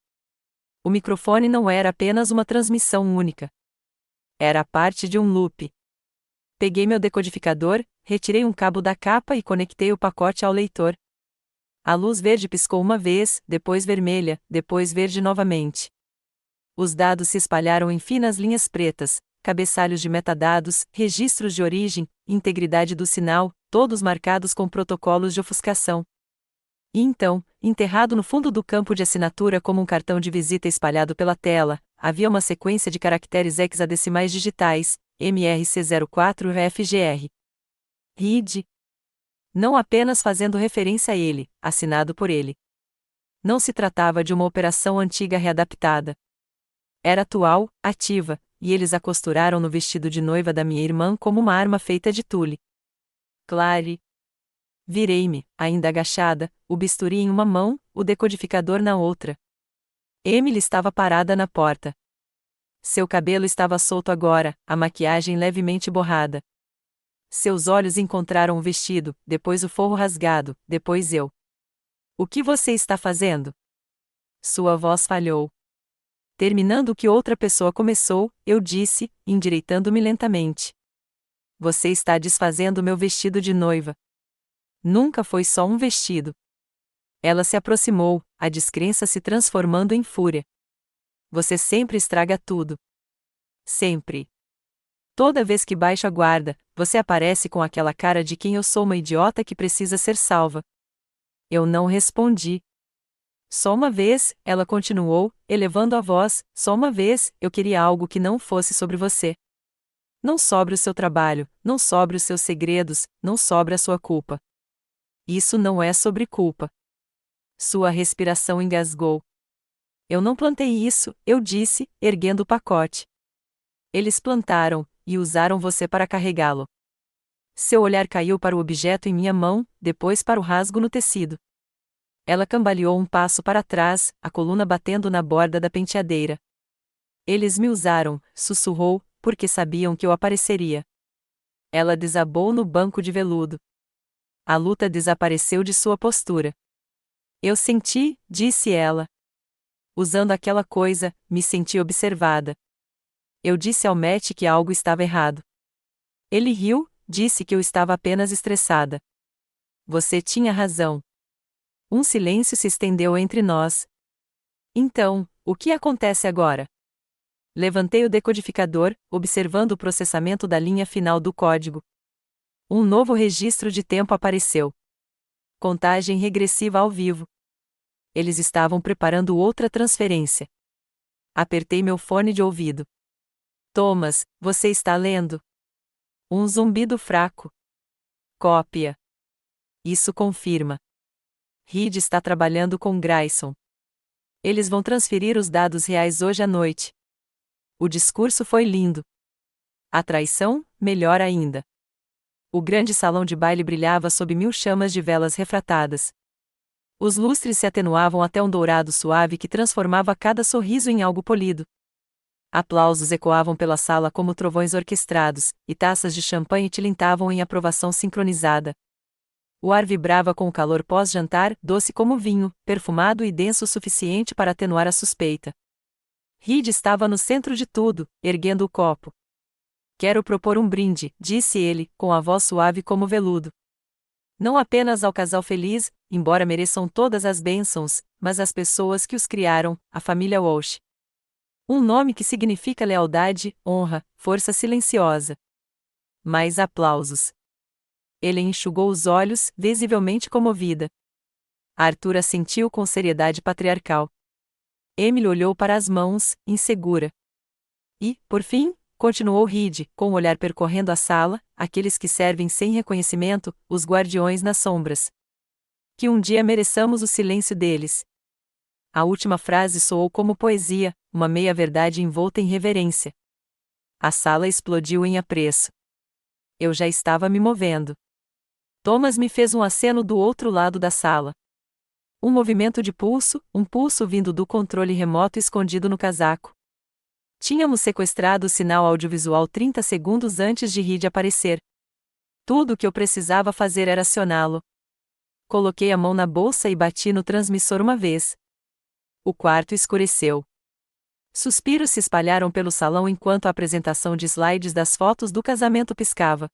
O microfone não era apenas uma transmissão única. Era parte de um loop. Peguei meu decodificador, retirei um cabo da capa e conectei o pacote ao leitor. A luz verde piscou uma vez, depois vermelha, depois verde novamente. Os dados se espalharam em finas linhas pretas, cabeçalhos de metadados, registros de origem, integridade do sinal, todos marcados com protocolos de ofuscação. E então, enterrado no fundo do campo de assinatura como um cartão de visita espalhado pela tela, havia uma sequência de caracteres hexadecimais digitais, MRC04FGR. RID. Não apenas fazendo referência a ele, assinado por ele. Não se tratava de uma operação antiga readaptada. Era atual, ativa, e eles a costuraram no vestido de noiva da minha irmã como uma arma feita de tule. Clare. Virei-me, ainda agachada, o bisturi em uma mão, o decodificador na outra. Emily estava parada na porta. Seu cabelo estava solto agora, a maquiagem levemente borrada. Seus olhos encontraram o vestido, depois o forro rasgado, depois eu. O que você está fazendo? Sua voz falhou. Terminando o que outra pessoa começou, eu disse, endireitando-me lentamente. Você está desfazendo meu vestido de noiva. Nunca foi só um vestido. Ela se aproximou, a descrença se transformando em fúria. Você sempre estraga tudo. Sempre. Toda vez que baixo a guarda, você aparece com aquela cara de quem eu sou uma idiota que precisa ser salva. Eu não respondi. Só uma vez, ela continuou, elevando a voz, só uma vez, eu queria algo que não fosse sobre você. Não sobre o seu trabalho, não sobre os seus segredos, não sobre a sua culpa. Isso não é sobre culpa. Sua respiração engasgou. Eu não plantei isso, eu disse, erguendo o pacote. Eles plantaram, e usaram você para carregá-lo. Seu olhar caiu para o objeto em minha mão, depois para o rasgo no tecido. Ela cambaleou um passo para trás, a coluna batendo na borda da penteadeira. Eles me usaram, sussurrou, porque sabiam que eu apareceria. Ela desabou no banco de veludo. A luta desapareceu de sua postura. Eu senti, disse ela. Usando aquela coisa, me senti observada. Eu disse ao Matt que algo estava errado. Ele riu, disse que eu estava apenas estressada. Você tinha razão. Um silêncio se estendeu entre nós. Então, o que acontece agora? Levantei o decodificador, observando o processamento da linha final do código. Um novo registro de tempo apareceu. Contagem regressiva ao vivo. Eles estavam preparando outra transferência. Apertei meu fone de ouvido. Thomas, você está lendo? Um zumbido fraco. Cópia. Isso confirma. Reed está trabalhando com Grayson. Eles vão transferir os dados reais hoje à noite. O discurso foi lindo. A traição, melhor ainda. O grande salão de baile brilhava sob 1000 chamas de velas refratadas. Os lustres se atenuavam até um dourado suave que transformava cada sorriso em algo polido. Aplausos ecoavam pela sala como trovões orquestrados, e taças de champanhe tilintavam em aprovação sincronizada. O ar vibrava com o calor pós-jantar, doce como vinho, perfumado e denso o suficiente para atenuar a suspeita. Reed estava no centro de tudo, erguendo o copo. Quero propor um brinde, disse ele, com a voz suave como veludo. Não apenas ao casal feliz, embora mereçam todas as bênçãos, mas às pessoas que os criaram, a família Walsh. Um nome que significa lealdade, honra, força silenciosa. Mais aplausos. Ele enxugou os olhos, visivelmente comovida. Arthur assentiu com seriedade patriarcal. Emily olhou para as mãos, insegura. E, por fim, continuou Reed, com o olhar percorrendo a sala, aqueles que servem sem reconhecimento, os guardiões nas sombras. Que um dia mereçamos o silêncio deles. A última frase soou como poesia, uma meia-verdade envolta em reverência. A sala explodiu em apreço. Eu já estava me movendo. Thomas me fez um aceno do outro lado da sala. Um movimento de pulso, um pulso vindo do controle remoto escondido no casaco. Tínhamos sequestrado o sinal audiovisual 30 segundos antes de Reed aparecer. Tudo o que eu precisava fazer era acioná-lo. Coloquei a mão na bolsa e bati no transmissor uma vez. O quarto escureceu. Suspiros se espalharam pelo salão enquanto a apresentação de slides das fotos do casamento piscava.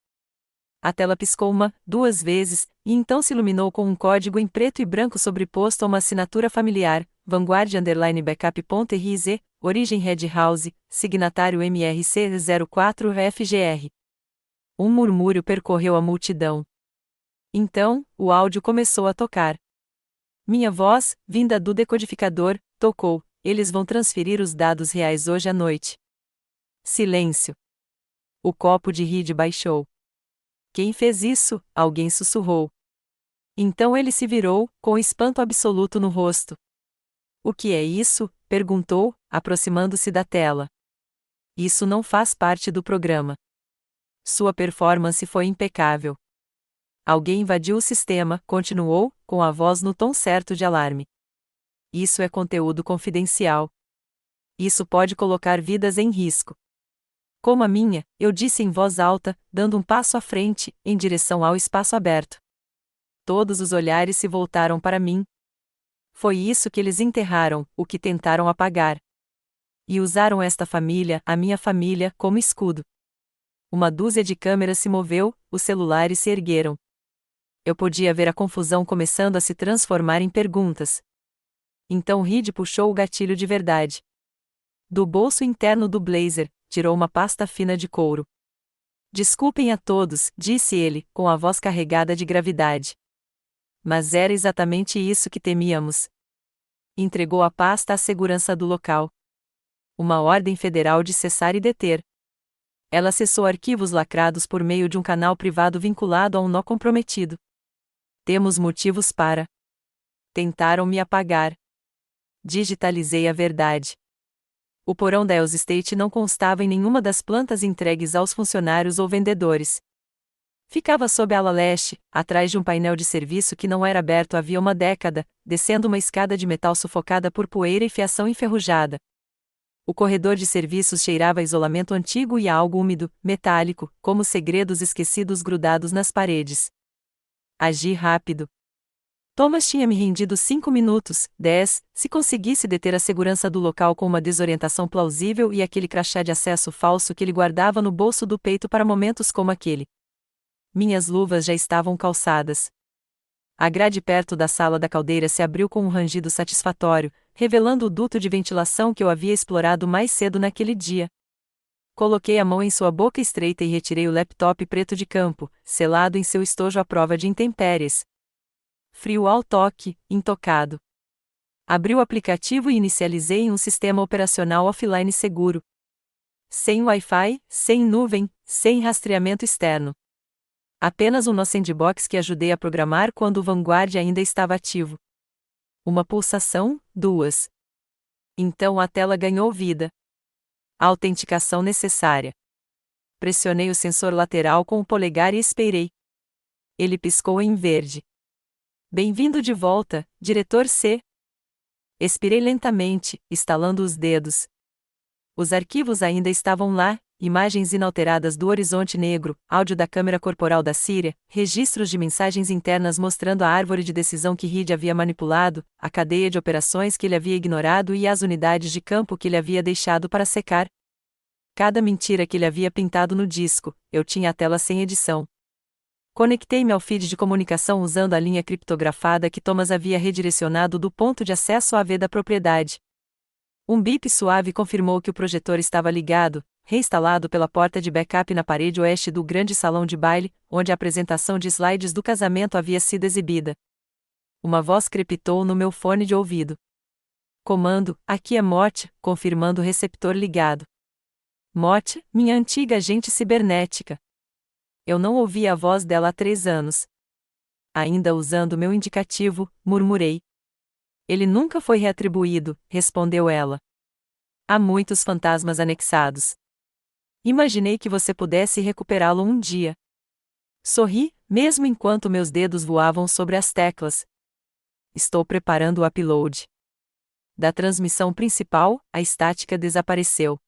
A tela piscou duas vezes, e então se iluminou com um código em preto e branco sobreposto a uma assinatura familiar, Vanguard_Backup.RZ, origem Red House, signatário MRC04FGR. Um murmúrio percorreu a multidão. Então, o áudio começou a tocar. Minha voz, vinda do decodificador, tocou. Eles vão transferir os dados reais hoje à noite. Silêncio. O copo de Reed baixou. Quem fez isso? Alguém sussurrou. Então ele se virou, com espanto absoluto no rosto. O que é isso? Perguntou, aproximando-se da tela. Isso não faz parte do programa. Sua performance foi impecável. Alguém invadiu o sistema, continuou, com a voz no tom certo de alarme. Isso é conteúdo confidencial. Isso pode colocar vidas em risco. Como a minha, eu disse em voz alta, dando um passo à frente, em direção ao espaço aberto. Todos os olhares se voltaram para mim. Foi isso que eles enterraram, o que tentaram apagar. E usaram esta família, a minha família, como escudo. Uma dúzia de câmeras se moveu, os celulares se ergueram. Eu podia ver a confusão começando a se transformar em perguntas. Então Reed puxou o gatilho de verdade. Do bolso interno do blazer, tirou uma pasta fina de couro. Desculpem a todos, disse ele, com a voz carregada de gravidade. Mas era exatamente isso que temíamos. Entregou a pasta à segurança do local. Uma ordem federal de cessar e deter. Ela acessou arquivos lacrados por meio de um canal privado vinculado a um nó comprometido. Temos motivos para. Tentaram me apagar. Digitalizei a verdade. O porão da Ells Estate não constava em nenhuma das plantas entregues aos funcionários ou vendedores. Ficava sob a ala leste, atrás de um painel de serviço que não era aberto havia uma década, descendo uma escada de metal sufocada por poeira e fiação enferrujada. O corredor de serviços cheirava a isolamento antigo e a algo úmido, metálico, como segredos esquecidos grudados nas paredes. Agi rápido. Thomas tinha me rendido 5 minutos, 10, se conseguisse deter a segurança do local com uma desorientação plausível e aquele crachá de acesso falso que ele guardava no bolso do peito para momentos como aquele. Minhas luvas já estavam calçadas. A grade perto da sala da caldeira se abriu com um rangido satisfatório, revelando o duto de ventilação que eu havia explorado mais cedo naquele dia. Coloquei a mão em sua boca estreita e retirei o laptop preto de campo, selado em seu estojo à prova de intempéries. Frio ao toque, intocado. Abri o aplicativo e inicializei em um sistema operacional offline seguro. Sem Wi-Fi, sem nuvem, sem rastreamento externo. Apenas um nó sandbox que ajudei a programar quando o Vanguard ainda estava ativo. Uma pulsação, duas. Então a tela ganhou vida. A autenticação necessária. Pressionei o sensor lateral com o polegar e esperei. Ele piscou em verde. Bem-vindo de volta, diretor C. Expirei lentamente, estalando os dedos. Os arquivos ainda estavam lá, imagens inalteradas do horizonte negro, áudio da câmera corporal da Síria, registros de mensagens internas mostrando a árvore de decisão que Reed havia manipulado, a cadeia de operações que ele havia ignorado e as unidades de campo que ele havia deixado para secar. Cada mentira que ele havia pintado no disco, eu tinha a tela sem edição. Conectei-me ao feed de comunicação usando a linha criptografada que Thomas havia redirecionado do ponto de acesso AV da propriedade. Um bip suave confirmou que o projetor estava ligado, reinstalado pela porta de backup na parede oeste do grande salão de baile, onde a apresentação de slides do casamento havia sido exibida. Uma voz crepitou no meu fone de ouvido. Comando, aqui é Mort, confirmando o receptor ligado. Mort, minha antiga agente cibernética. Eu não ouvia a voz dela há 3 anos. Ainda usando meu indicativo, murmurei. Ele nunca foi reatribuído, respondeu ela. Há muitos fantasmas anexados. Imaginei que você pudesse recuperá-lo um dia. Sorri, mesmo enquanto meus dedos voavam sobre as teclas. Estou preparando o upload. Da transmissão principal, a estática desapareceu.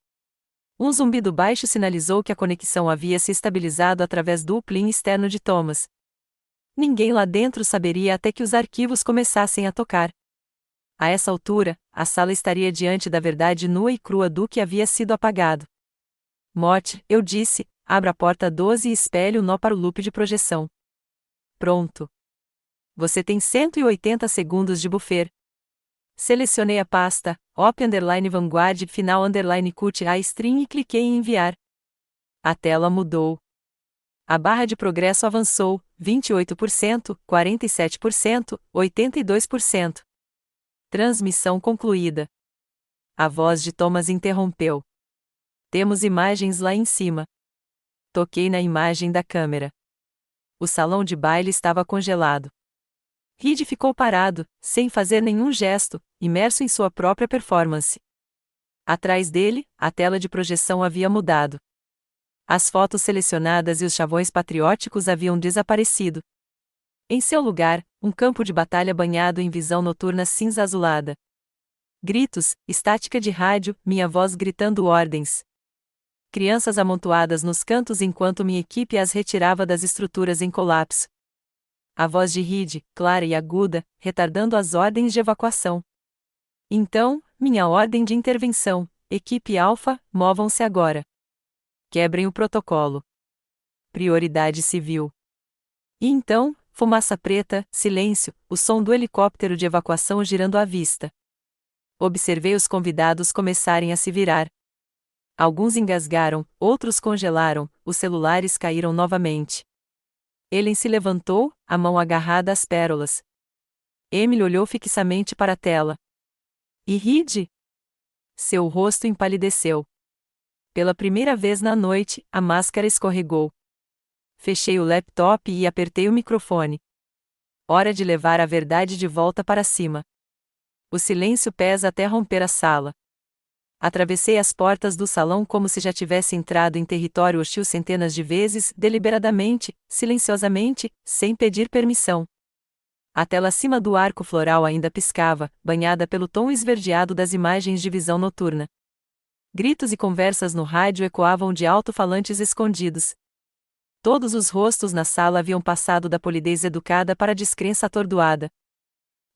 Um zumbido baixo sinalizou que a conexão havia se estabilizado através do uplink externo de Thomas. Ninguém lá dentro saberia até que os arquivos começassem a tocar. A essa altura, a sala estaria diante da verdade nua e crua do que havia sido apagado. Mort, eu disse, abra a porta 12 e espelhe o nó para o loop de projeção. Pronto. Você tem 180 segundos de buffer. Selecionei a pasta, op_vanguard final_cut a string e cliquei em enviar. A tela mudou. A barra de progresso avançou, 28%, 47%, 82%. Transmissão concluída. A voz de Thomas interrompeu. Temos imagens lá em cima. Toquei na imagem da câmera. O salão de baile estava congelado. Reed ficou parado, sem fazer nenhum gesto, imerso em sua própria performance. Atrás dele, a tela de projeção havia mudado. As fotos selecionadas e os chavões patrióticos haviam desaparecido. Em seu lugar, um campo de batalha banhado em visão noturna cinza azulada. Gritos, estática de rádio, minha voz gritando ordens. Crianças amontoadas nos cantos enquanto minha equipe as retirava das estruturas em colapso. A voz de Reed, clara e aguda, retardando as ordens de evacuação. Então, minha ordem de intervenção, equipe Alpha, movam-se agora. Quebrem o protocolo. Prioridade civil. E então, fumaça preta, silêncio, o som do helicóptero de evacuação girando à vista. Observei os convidados começarem a se virar. Alguns engasgaram, outros congelaram, os celulares caíram novamente. Ellen se levantou, a mão agarrada às pérolas. Emily olhou fixamente para a tela. E Reed? Seu rosto empalideceu. Pela primeira vez na noite, a máscara escorregou. Fechei o laptop e apertei o microfone. Hora de levar a verdade de volta para cima. O silêncio pesa até romper a sala. Atravessei as portas do salão como se já tivesse entrado em território hostil centenas de vezes, deliberadamente, silenciosamente, sem pedir permissão. A tela acima do arco floral ainda piscava, banhada pelo tom esverdeado das imagens de visão noturna. Gritos e conversas no rádio ecoavam de alto-falantes escondidos. Todos os rostos na sala haviam passado da polidez educada para a descrença atordoada.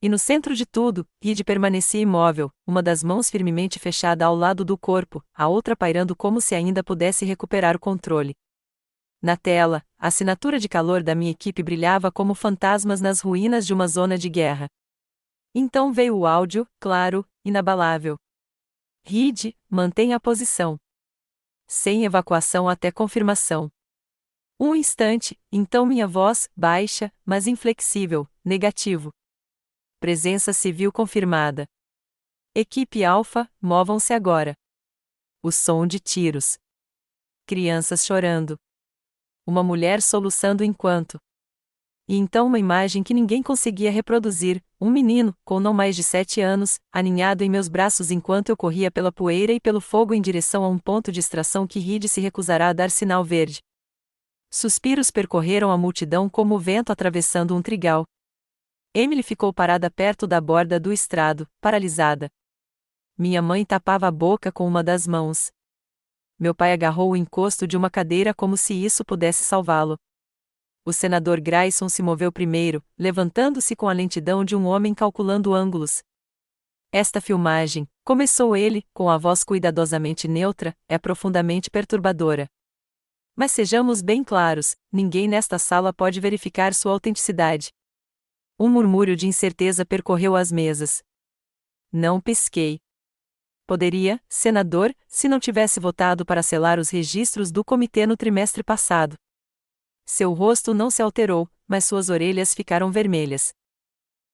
E no centro de tudo, Reed permanecia imóvel, uma das mãos firmemente fechada ao lado do corpo, a outra pairando como se ainda pudesse recuperar o controle. Na tela, a assinatura de calor da minha equipe brilhava como fantasmas nas ruínas de uma zona de guerra. Então veio o áudio, claro, inabalável. Reed, mantenha a posição. Sem evacuação até confirmação. Um instante, então minha voz, baixa, mas inflexível, negativo. Presença civil confirmada. Equipe Alpha, movam-se agora. O som de tiros. Crianças chorando. Uma mulher soluçando enquanto. E então uma imagem que ninguém conseguia reproduzir, um menino, com não mais de 7 anos, aninhado em meus braços enquanto eu corria pela poeira e pelo fogo em direção a um ponto de extração que Reed se recusará a dar sinal verde. Suspiros percorreram a multidão como o vento atravessando um trigal. Emily ficou parada perto da borda do estrado, paralisada. Minha mãe tapava a boca com uma das mãos. Meu pai agarrou o encosto de uma cadeira como se isso pudesse salvá-lo. O senador Grayson se moveu primeiro, levantando-se com a lentidão de um homem calculando ângulos. Esta filmagem, começou ele, com a voz cuidadosamente neutra, é profundamente perturbadora. Mas sejamos bem claros, ninguém nesta sala pode verificar sua autenticidade. Um murmúrio de incerteza percorreu as mesas. Não pisquei. Poderia, senador, se não tivesse votado para selar os registros do comitê no trimestre passado. Seu rosto não se alterou, mas suas orelhas ficaram vermelhas.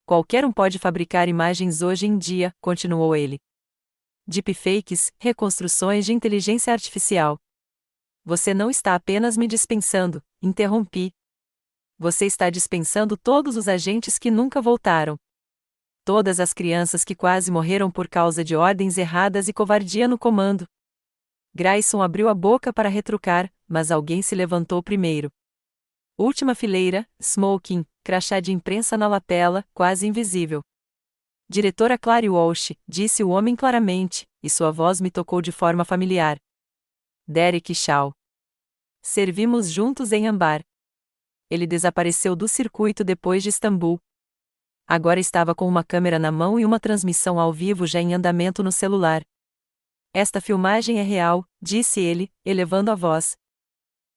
Qualquer um pode fabricar imagens hoje em dia, continuou ele. Deepfakes, reconstruções de inteligência artificial. Você não está apenas me dispensando, interrompi. Você está dispensando todos os agentes que nunca voltaram. Todas as crianças que quase morreram por causa de ordens erradas e covardia no comando. Grayson abriu a boca para retrucar, mas alguém se levantou primeiro. Última fileira, smoking, crachá de imprensa na lapela, quase invisível. Diretora Clary Walsh, disse o homem claramente, e sua voz me tocou de forma familiar. Derek Shaw. Servimos juntos em Ambar. Ele desapareceu do circuito depois de Istambul. Agora estava com uma câmera na mão e uma transmissão ao vivo já em andamento no celular. Esta filmagem é real, disse ele, elevando a voz.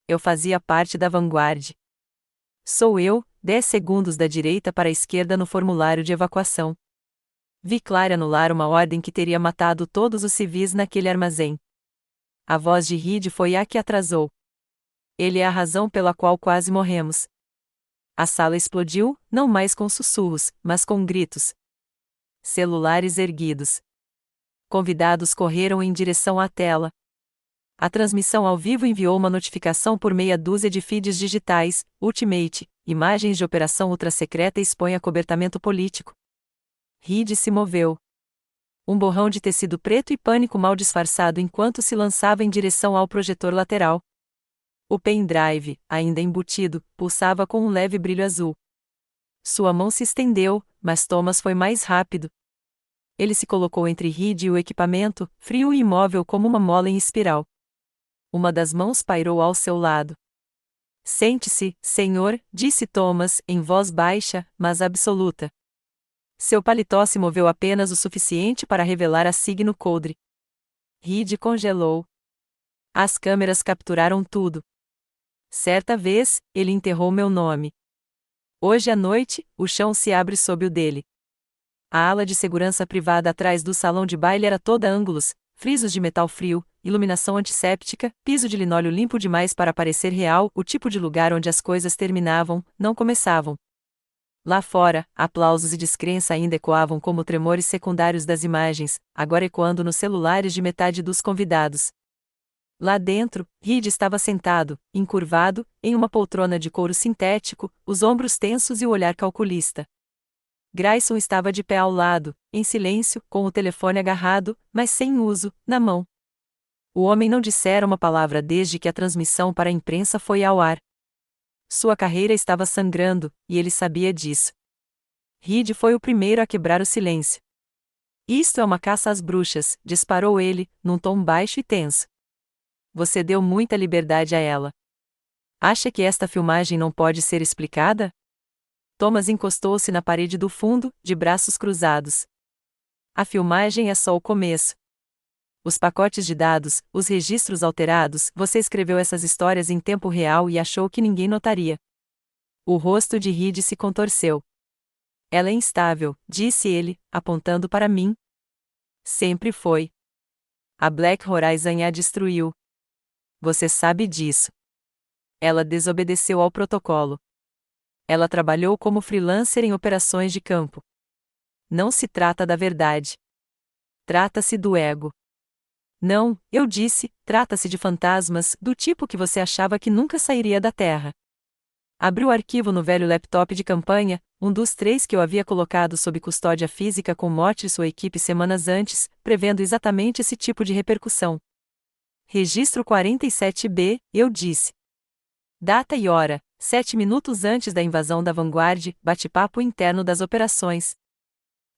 Eu fazia parte da vanguarda. Sou eu, 10 segundos da direita para a esquerda no formulário de evacuação. Vi Clary anular uma ordem que teria matado todos os civis naquele armazém. A voz de Reed foi a que atrasou. Ele é a razão pela qual quase morremos. A sala explodiu, não mais com sussurros, mas com gritos. Celulares erguidos. Convidados correram em direção à tela. A transmissão ao vivo enviou uma notificação por meia dúzia de feeds digitais, Ultimate, imagens de operação ultra-secreta expõe acobertamento político. Reed se moveu. Um borrão de tecido preto e pânico mal disfarçado enquanto se lançava em direção ao projetor lateral. O pendrive, ainda embutido, pulsava com um leve brilho azul. Sua mão se estendeu, mas Thomas foi mais rápido. Ele se colocou entre Reed e o equipamento, frio e imóvel como uma mola em espiral. Uma das mãos pairou ao seu lado. Sente-se, senhor, disse Thomas, em voz baixa, mas absoluta. Seu paletó se moveu apenas o suficiente para revelar a signo coldre. Reed congelou. As câmeras capturaram tudo. Certa vez, ele enterrou meu nome. Hoje à noite, o chão se abre sob o dele. A ala de segurança privada atrás do salão de baile era toda ângulos, frisos de metal frio, iluminação antisséptica, piso de linóleo limpo demais para parecer real, o tipo de lugar onde as coisas terminavam, não começavam. Lá fora, aplausos e descrença ainda ecoavam como tremores secundários das imagens, agora ecoando nos celulares de metade dos convidados. Lá dentro, Reed estava sentado, encurvado, em uma poltrona de couro sintético, os ombros tensos e o olhar calculista. Grayson estava de pé ao lado, em silêncio, com o telefone agarrado, mas sem uso, na mão. O homem não dissera uma palavra desde que a transmissão para a imprensa foi ao ar. Sua carreira estava sangrando, e ele sabia disso. Reed foi o primeiro a quebrar o silêncio. Isto é uma caça às bruxas, disparou ele, num tom baixo e tenso. Você deu muita liberdade a ela. Acha que esta filmagem não pode ser explicada? Thomas encostou-se na parede do fundo, de braços cruzados. A filmagem é só o começo. Os pacotes de dados, os registros alterados, você escreveu essas histórias em tempo real e achou que ninguém notaria. O rosto de Reed se contorceu. Ela é instável, disse ele, apontando para mim. Sempre foi. A Black Horizon a destruiu. Você sabe disso. Ela desobedeceu ao protocolo. Ela trabalhou como freelancer em operações de campo. Não se trata da verdade. Trata-se do ego. Não, eu disse, trata-se de fantasmas, do tipo que você achava que nunca sairia da Terra. Abri o arquivo no velho laptop de campanha, um dos 3 que eu havia colocado sob custódia física com Mott e sua equipe semanas antes, prevendo exatamente esse tipo de repercussão. Registro 47B, eu disse. Data e hora, 7 minutos antes da invasão da Vanguard, bate-papo interno das operações.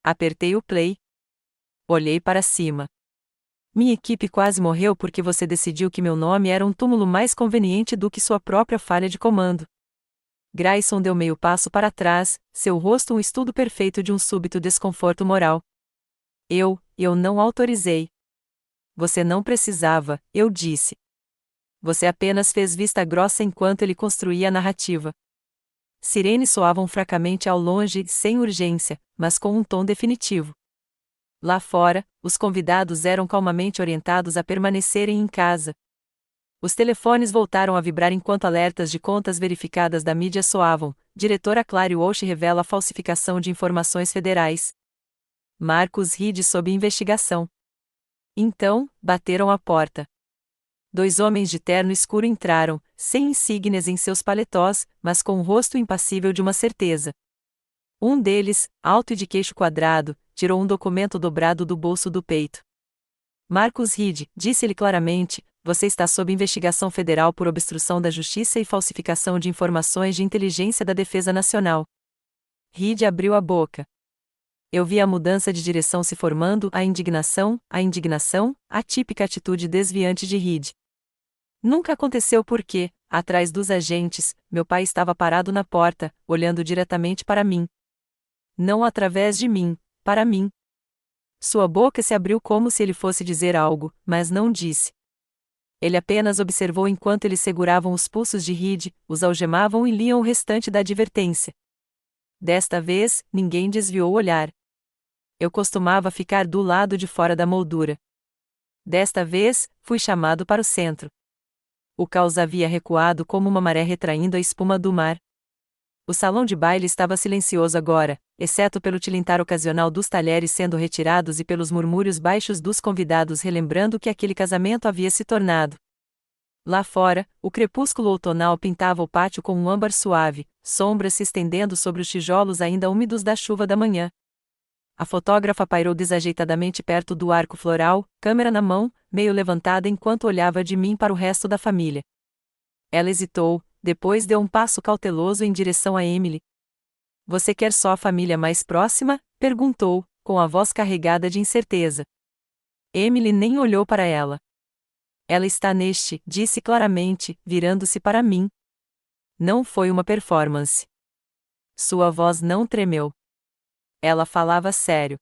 Apertei o play. Olhei para cima. Minha equipe quase morreu porque você decidiu que meu nome era um túmulo mais conveniente do que sua própria falha de comando. Grayson deu meio passo para trás, seu rosto um estudo perfeito de um súbito desconforto moral. Eu não autorizei. Você não precisava, eu disse. Você apenas fez vista grossa enquanto ele construía a narrativa. Sirenes soavam fracamente ao longe, sem urgência, mas com um tom definitivo. Lá fora, os convidados eram calmamente orientados a permanecerem em casa. Os telefones voltaram a vibrar enquanto alertas de contas verificadas da mídia soavam. Diretora Clary Walsh revela falsificação de informações federais. Marcus Reed sob investigação. Então, bateram à porta. 2 homens de terno escuro entraram, sem insígnias em seus paletós, mas com o rosto impassível de uma certeza. Um deles, alto e de queixo quadrado, tirou um documento dobrado do bolso do peito. Marcus Reed, disse-lhe claramente, você está sob investigação federal por obstrução da justiça e falsificação de informações de inteligência da Defesa Nacional. Reed abriu a boca. Eu vi a mudança de direção se formando, a indignação, a típica atitude desviante de Reed. Nunca aconteceu porque, atrás dos agentes, meu pai estava parado na porta, olhando diretamente para mim. Não através de mim, para mim. Sua boca se abriu como se ele fosse dizer algo, mas não disse. Ele apenas observou enquanto eles seguravam os pulsos de Reed, os algemavam e liam o restante da advertência. Desta vez, ninguém desviou o olhar. Eu costumava ficar do lado de fora da moldura. Desta vez, fui chamado para o centro. O caos havia recuado como uma maré retraindo a espuma do mar. O salão de baile estava silencioso agora, exceto pelo tilintar ocasional dos talheres sendo retirados e pelos murmúrios baixos dos convidados relembrando que aquele casamento havia se tornado. Lá fora, o crepúsculo outonal pintava o pátio com um âmbar suave, sombras se estendendo sobre os tijolos ainda úmidos da chuva da manhã. A fotógrafa pairou desajeitadamente perto do arco floral, câmera na mão, meio levantada enquanto olhava de mim para o resto da família. Ela hesitou, depois deu um passo cauteloso em direção a Emily. Você quer só a família mais próxima? Perguntou, com a voz carregada de incerteza. Emily nem olhou para ela. Ela está neste, disse claramente, virando-se para mim. Não foi uma performance. Sua voz não tremeu. Ela falava sério.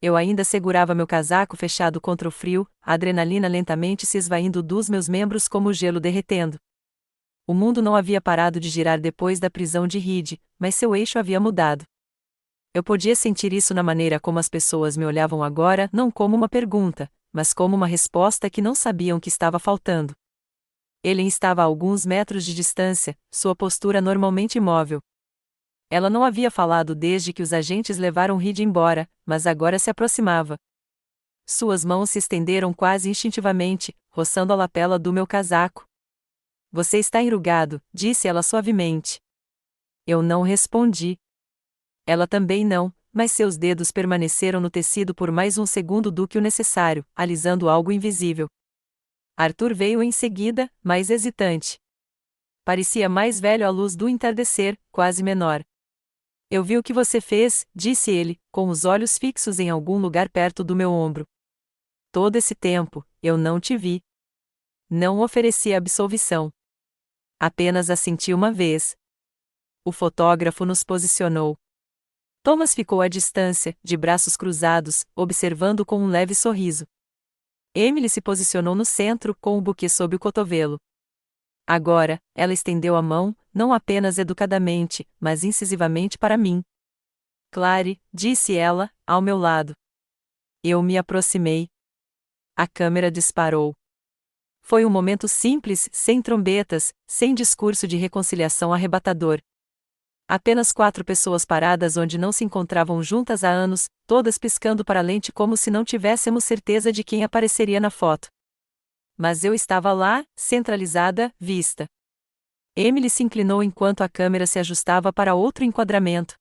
Eu ainda segurava meu casaco fechado contra o frio, a adrenalina lentamente se esvaindo dos meus membros como o gelo derretendo. O mundo não havia parado de girar depois da prisão de Reed, mas seu eixo havia mudado. Eu podia sentir isso na maneira como as pessoas me olhavam agora, não como uma pergunta, mas como uma resposta que não sabiam que estava faltando. Ele estava a alguns metros de distância, sua postura normalmente imóvel. Ela não havia falado desde que os agentes levaram Reed embora, mas agora se aproximava. Suas mãos se estenderam quase instintivamente, roçando a lapela do meu casaco. Você está enrugado, disse ela suavemente. Eu não respondi. Ela também não, mas seus dedos permaneceram no tecido por mais um segundo do que o necessário, alisando algo invisível. Arthur veio em seguida, mais hesitante. Parecia mais velho à luz do entardecer, quase menor. Eu vi o que você fez, disse ele, com os olhos fixos em algum lugar perto do meu ombro. Todo esse tempo, eu não te vi. Não ofereci absolvição. Apenas assenti uma vez. O fotógrafo nos posicionou. Thomas ficou à distância, de braços cruzados, observando com um leve sorriso. Emily se posicionou no centro, com o buquê sob o cotovelo. Agora, ela estendeu a mão, não apenas educadamente, mas incisivamente para mim. Clary, disse ela, ao meu lado. Eu me aproximei. A câmera disparou. Foi um momento simples, sem trombetas, sem discurso de reconciliação arrebatador. Apenas 4 pessoas paradas onde não se encontravam juntas há anos, todas piscando para a lente como se não tivéssemos certeza de quem apareceria na foto. Mas eu estava lá, centralizada, vista. Emily se inclinou enquanto a câmera se ajustava para outro enquadramento.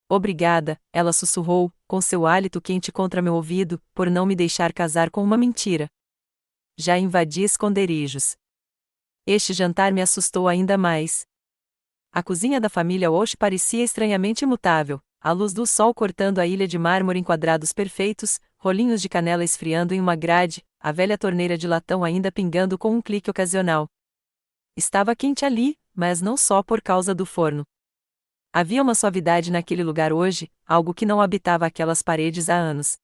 Obrigada, ela sussurrou, com seu hálito quente contra meu ouvido, por não me deixar casar com uma mentira. Já invadi esconderijos. Este jantar me assustou ainda mais. A cozinha da família Walsh parecia estranhamente imutável, a luz do sol cortando a ilha de mármore em quadrados perfeitos, rolinhos de canela esfriando em uma grade, a velha torneira de latão ainda pingando com um clique ocasional. Estava quente ali, mas não só por causa do forno. Havia uma suavidade naquele lugar hoje, algo que não habitava aquelas paredes há anos.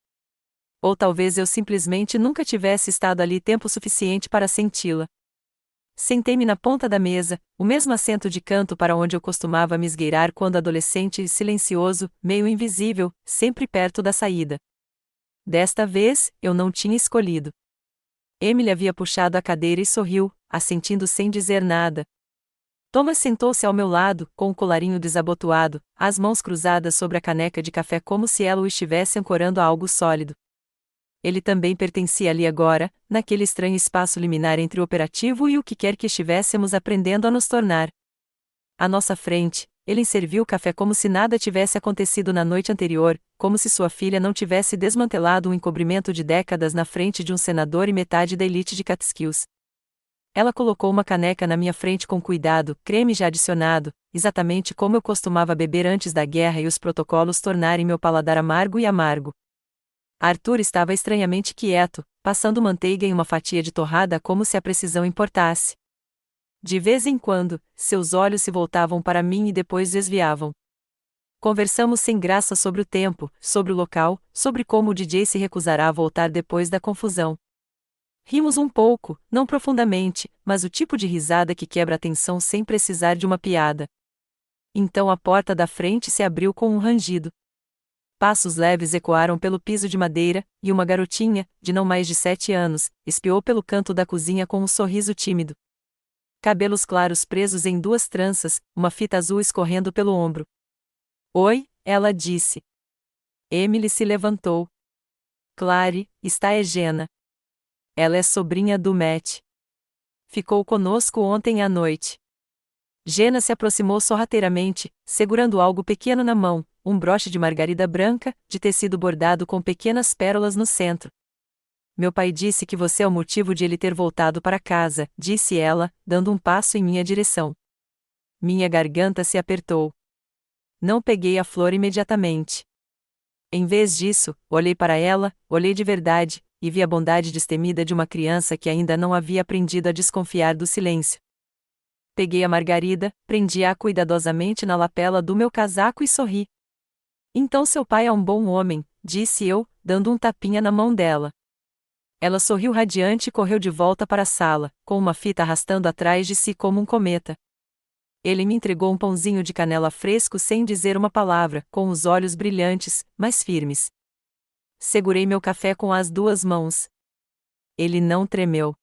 Ou talvez eu simplesmente nunca tivesse estado ali tempo suficiente para senti-la. Sentei-me na ponta da mesa, o mesmo assento de canto para onde eu costumava me esgueirar quando adolescente e silencioso, meio invisível, sempre perto da saída. Desta vez, eu não tinha escolhido. Emily havia puxado a cadeira e sorriu, assentindo sem dizer nada. Thomas sentou-se ao meu lado, com o colarinho desabotoado, as mãos cruzadas sobre a caneca de café como se ela o estivesse ancorando a algo sólido. Ele também pertencia ali agora, naquele estranho espaço liminar entre o operativo e o que quer que estivéssemos aprendendo a nos tornar. À nossa frente, ele serviu o café como se nada tivesse acontecido na noite anterior, como se sua filha não tivesse desmantelado um encobrimento de décadas na frente de um senador e metade da elite de Catskills. Ela colocou uma caneca na minha frente com cuidado, creme já adicionado, exatamente como eu costumava beber antes da guerra e os protocolos tornarem meu paladar amargo e amargo. Arthur estava estranhamente quieto, passando manteiga em uma fatia de torrada como se a precisão importasse. De vez em quando, seus olhos se voltavam para mim e depois desviavam. Conversamos sem graça sobre o tempo, sobre o local, sobre como o DJ se recusará a voltar depois da confusão. Rimos um pouco, não profundamente, mas o tipo de risada que quebra a tensão sem precisar de uma piada. Então a porta da frente se abriu com um rangido. Passos leves ecoaram pelo piso de madeira, e uma garotinha, de não mais de 7 anos, espiou pelo canto da cozinha com um sorriso tímido. Cabelos claros presos em 2 tranças, uma fita azul escorrendo pelo ombro. Oi, ela disse. Emily se levantou. Clary, está Egena. Ela é sobrinha do Matt. Ficou conosco ontem à noite. Jenna se aproximou sorrateiramente, segurando algo pequeno na mão, um broche de margarida branca, de tecido bordado com pequenas pérolas no centro. Meu pai disse que você é o motivo de ele ter voltado para casa, disse ela, dando um passo em minha direção. Minha garganta se apertou. Não peguei a flor imediatamente. Em vez disso, olhei para ela, olhei de verdade, e vi a bondade destemida de uma criança que ainda não havia aprendido a desconfiar do silêncio. Peguei a margarida, prendi-a cuidadosamente na lapela do meu casaco e sorri. Então seu pai é um bom homem, disse eu, dando um tapinha na mão dela. Ela sorriu radiante e correu de volta para a sala, com uma fita arrastando atrás de si como um cometa. Ele me entregou um pãozinho de canela fresco sem dizer uma palavra, com os olhos brilhantes, mas firmes. Segurei meu café com as 2 mãos. Ele não tremeu.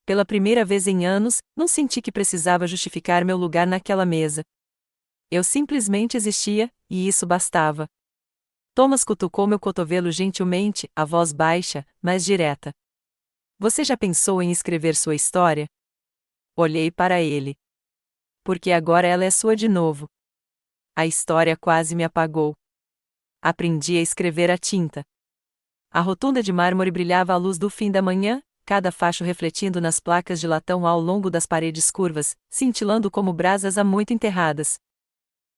Pela primeira vez em anos, não senti que precisava justificar meu lugar naquela mesa. Eu simplesmente existia, e isso bastava. Thomas cutucou meu cotovelo gentilmente, a voz baixa, mas direta. Você já pensou em escrever sua história? Olhei para ele. Porque agora ela é sua de novo. A história quase me apagou. Aprendi a escrever à tinta. A rotunda de mármore brilhava à luz do fim da manhã, cada facho refletindo nas placas de latão ao longo das paredes curvas, cintilando como brasas há muito enterradas.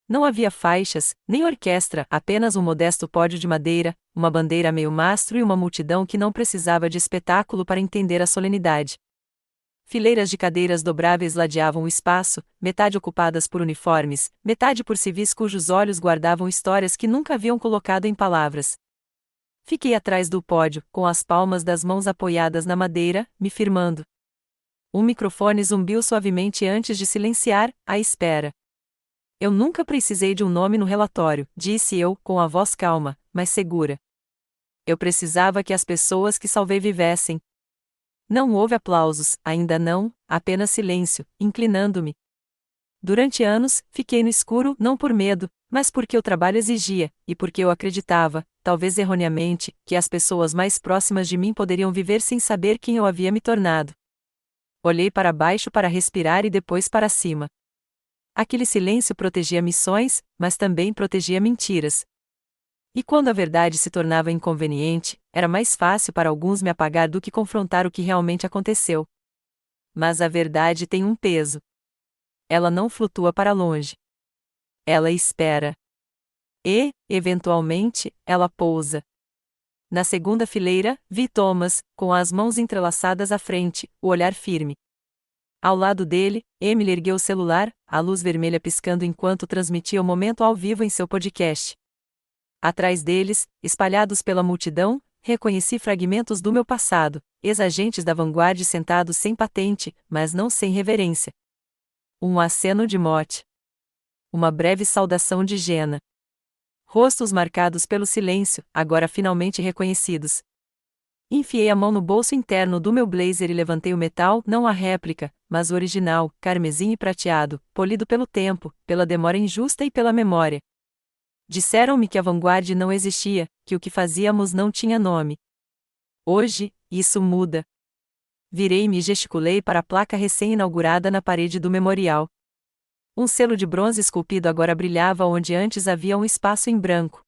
Não havia faixas, nem orquestra, apenas um modesto pódio de madeira, uma bandeira a meio mastro e uma multidão que não precisava de espetáculo para entender a solenidade. Fileiras de cadeiras dobráveis ladeavam o espaço, metade ocupadas por uniformes, metade por civis cujos olhos guardavam histórias que nunca haviam colocado em palavras. Fiquei atrás do pódio, com as palmas das mãos apoiadas na madeira, me firmando. Um microfone zumbiu suavemente antes de silenciar, à espera. Eu nunca precisei de um nome no relatório, disse eu, com a voz calma, mas segura. Eu precisava que as pessoas que salvei vivessem. Não houve aplausos, ainda não, apenas silêncio, inclinando-me. Durante anos, fiquei no escuro não por medo, mas porque o trabalho exigia, e porque eu acreditava, talvez erroneamente, que as pessoas mais próximas de mim poderiam viver sem saber quem eu havia me tornado. Olhei para baixo para respirar e depois para cima. Aquele silêncio protegia missões, mas também protegia mentiras. E quando a verdade se tornava inconveniente, era mais fácil para alguns me apagar do que confrontar o que realmente aconteceu. Mas a verdade tem um peso. Ela não flutua para longe. Ela espera. E, eventualmente, ela pousa. Na segunda fileira, vi Thomas, com as mãos entrelaçadas à frente, o olhar firme. Ao lado dele, Emily ergueu o celular, a luz vermelha piscando enquanto transmitia o momento ao vivo em seu podcast. Atrás deles, espalhados pela multidão, reconheci fragmentos do meu passado, ex-agentes da vanguarda sentados sem patente, mas não sem reverência. Um aceno de mote. Uma breve saudação de Jenna. Rostos marcados pelo silêncio, agora finalmente reconhecidos. Enfiei a mão no bolso interno do meu blazer e levantei o metal, não a réplica, mas o original, carmesim e prateado, polido pelo tempo, pela demora injusta e pela memória. Disseram-me que a vanguarda não existia, que o que fazíamos não tinha nome. Hoje, isso muda. Virei-me e gesticulei para a placa recém-inaugurada na parede do memorial. Um selo de bronze esculpido agora brilhava onde antes havia um espaço em branco.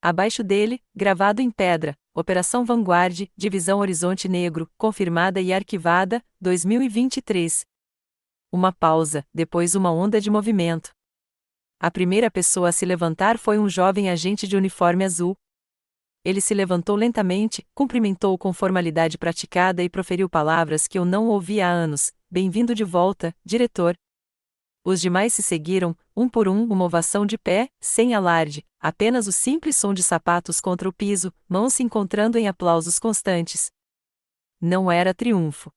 Abaixo dele, gravado em pedra, Operação Vanguard, Divisão Horizonte Negro, confirmada e arquivada, 2023. Uma pausa, depois uma onda de movimento. A primeira pessoa a se levantar foi um jovem agente de uniforme azul. Ele se levantou lentamente, cumprimentou com formalidade praticada e proferiu palavras que eu não ouvia há anos. Bem-vindo de volta, diretor. Os demais se seguiram, um por um, uma ovação de pé, sem alarde, apenas o simples som de sapatos contra o piso, mãos se encontrando em aplausos constantes. Não era triunfo.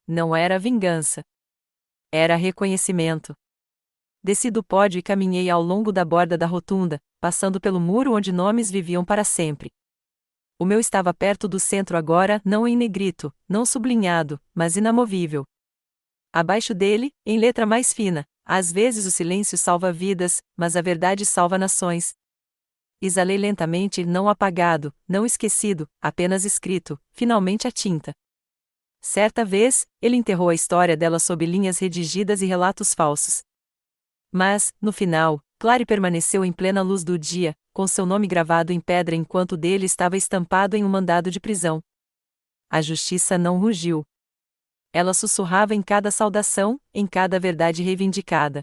Não era vingança. Era reconhecimento. Desci do pódio e caminhei ao longo da borda da rotunda, passando pelo muro onde nomes viviam para sempre. O meu estava perto do centro agora, não em negrito, não sublinhado, mas inamovível. Abaixo dele, em letra mais fina, às vezes o silêncio salva vidas, mas a verdade salva nações. Exalei lentamente, não apagado, não esquecido, apenas escrito, finalmente a tinta. Certa vez, ele enterrou a história dela sob linhas redigidas e relatos falsos. Mas, no final, Clary permaneceu em plena luz do dia, com seu nome gravado em pedra enquanto o dele estava estampado em um mandado de prisão. A justiça não rugiu. Ela sussurrava em cada saudação, em cada verdade reivindicada.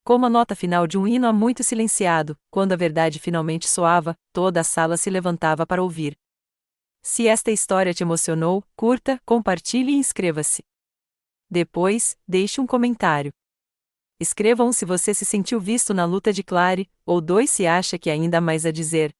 Como a nota final de um hino há muito silenciado, quando a verdade finalmente soava, toda a sala se levantava para ouvir. Se esta história te emocionou, curta, compartilhe e inscreva-se. Depois, deixe um comentário. Escreva um se você se sentiu visto na luta de Clary, ou dois se acha que ainda há mais a dizer.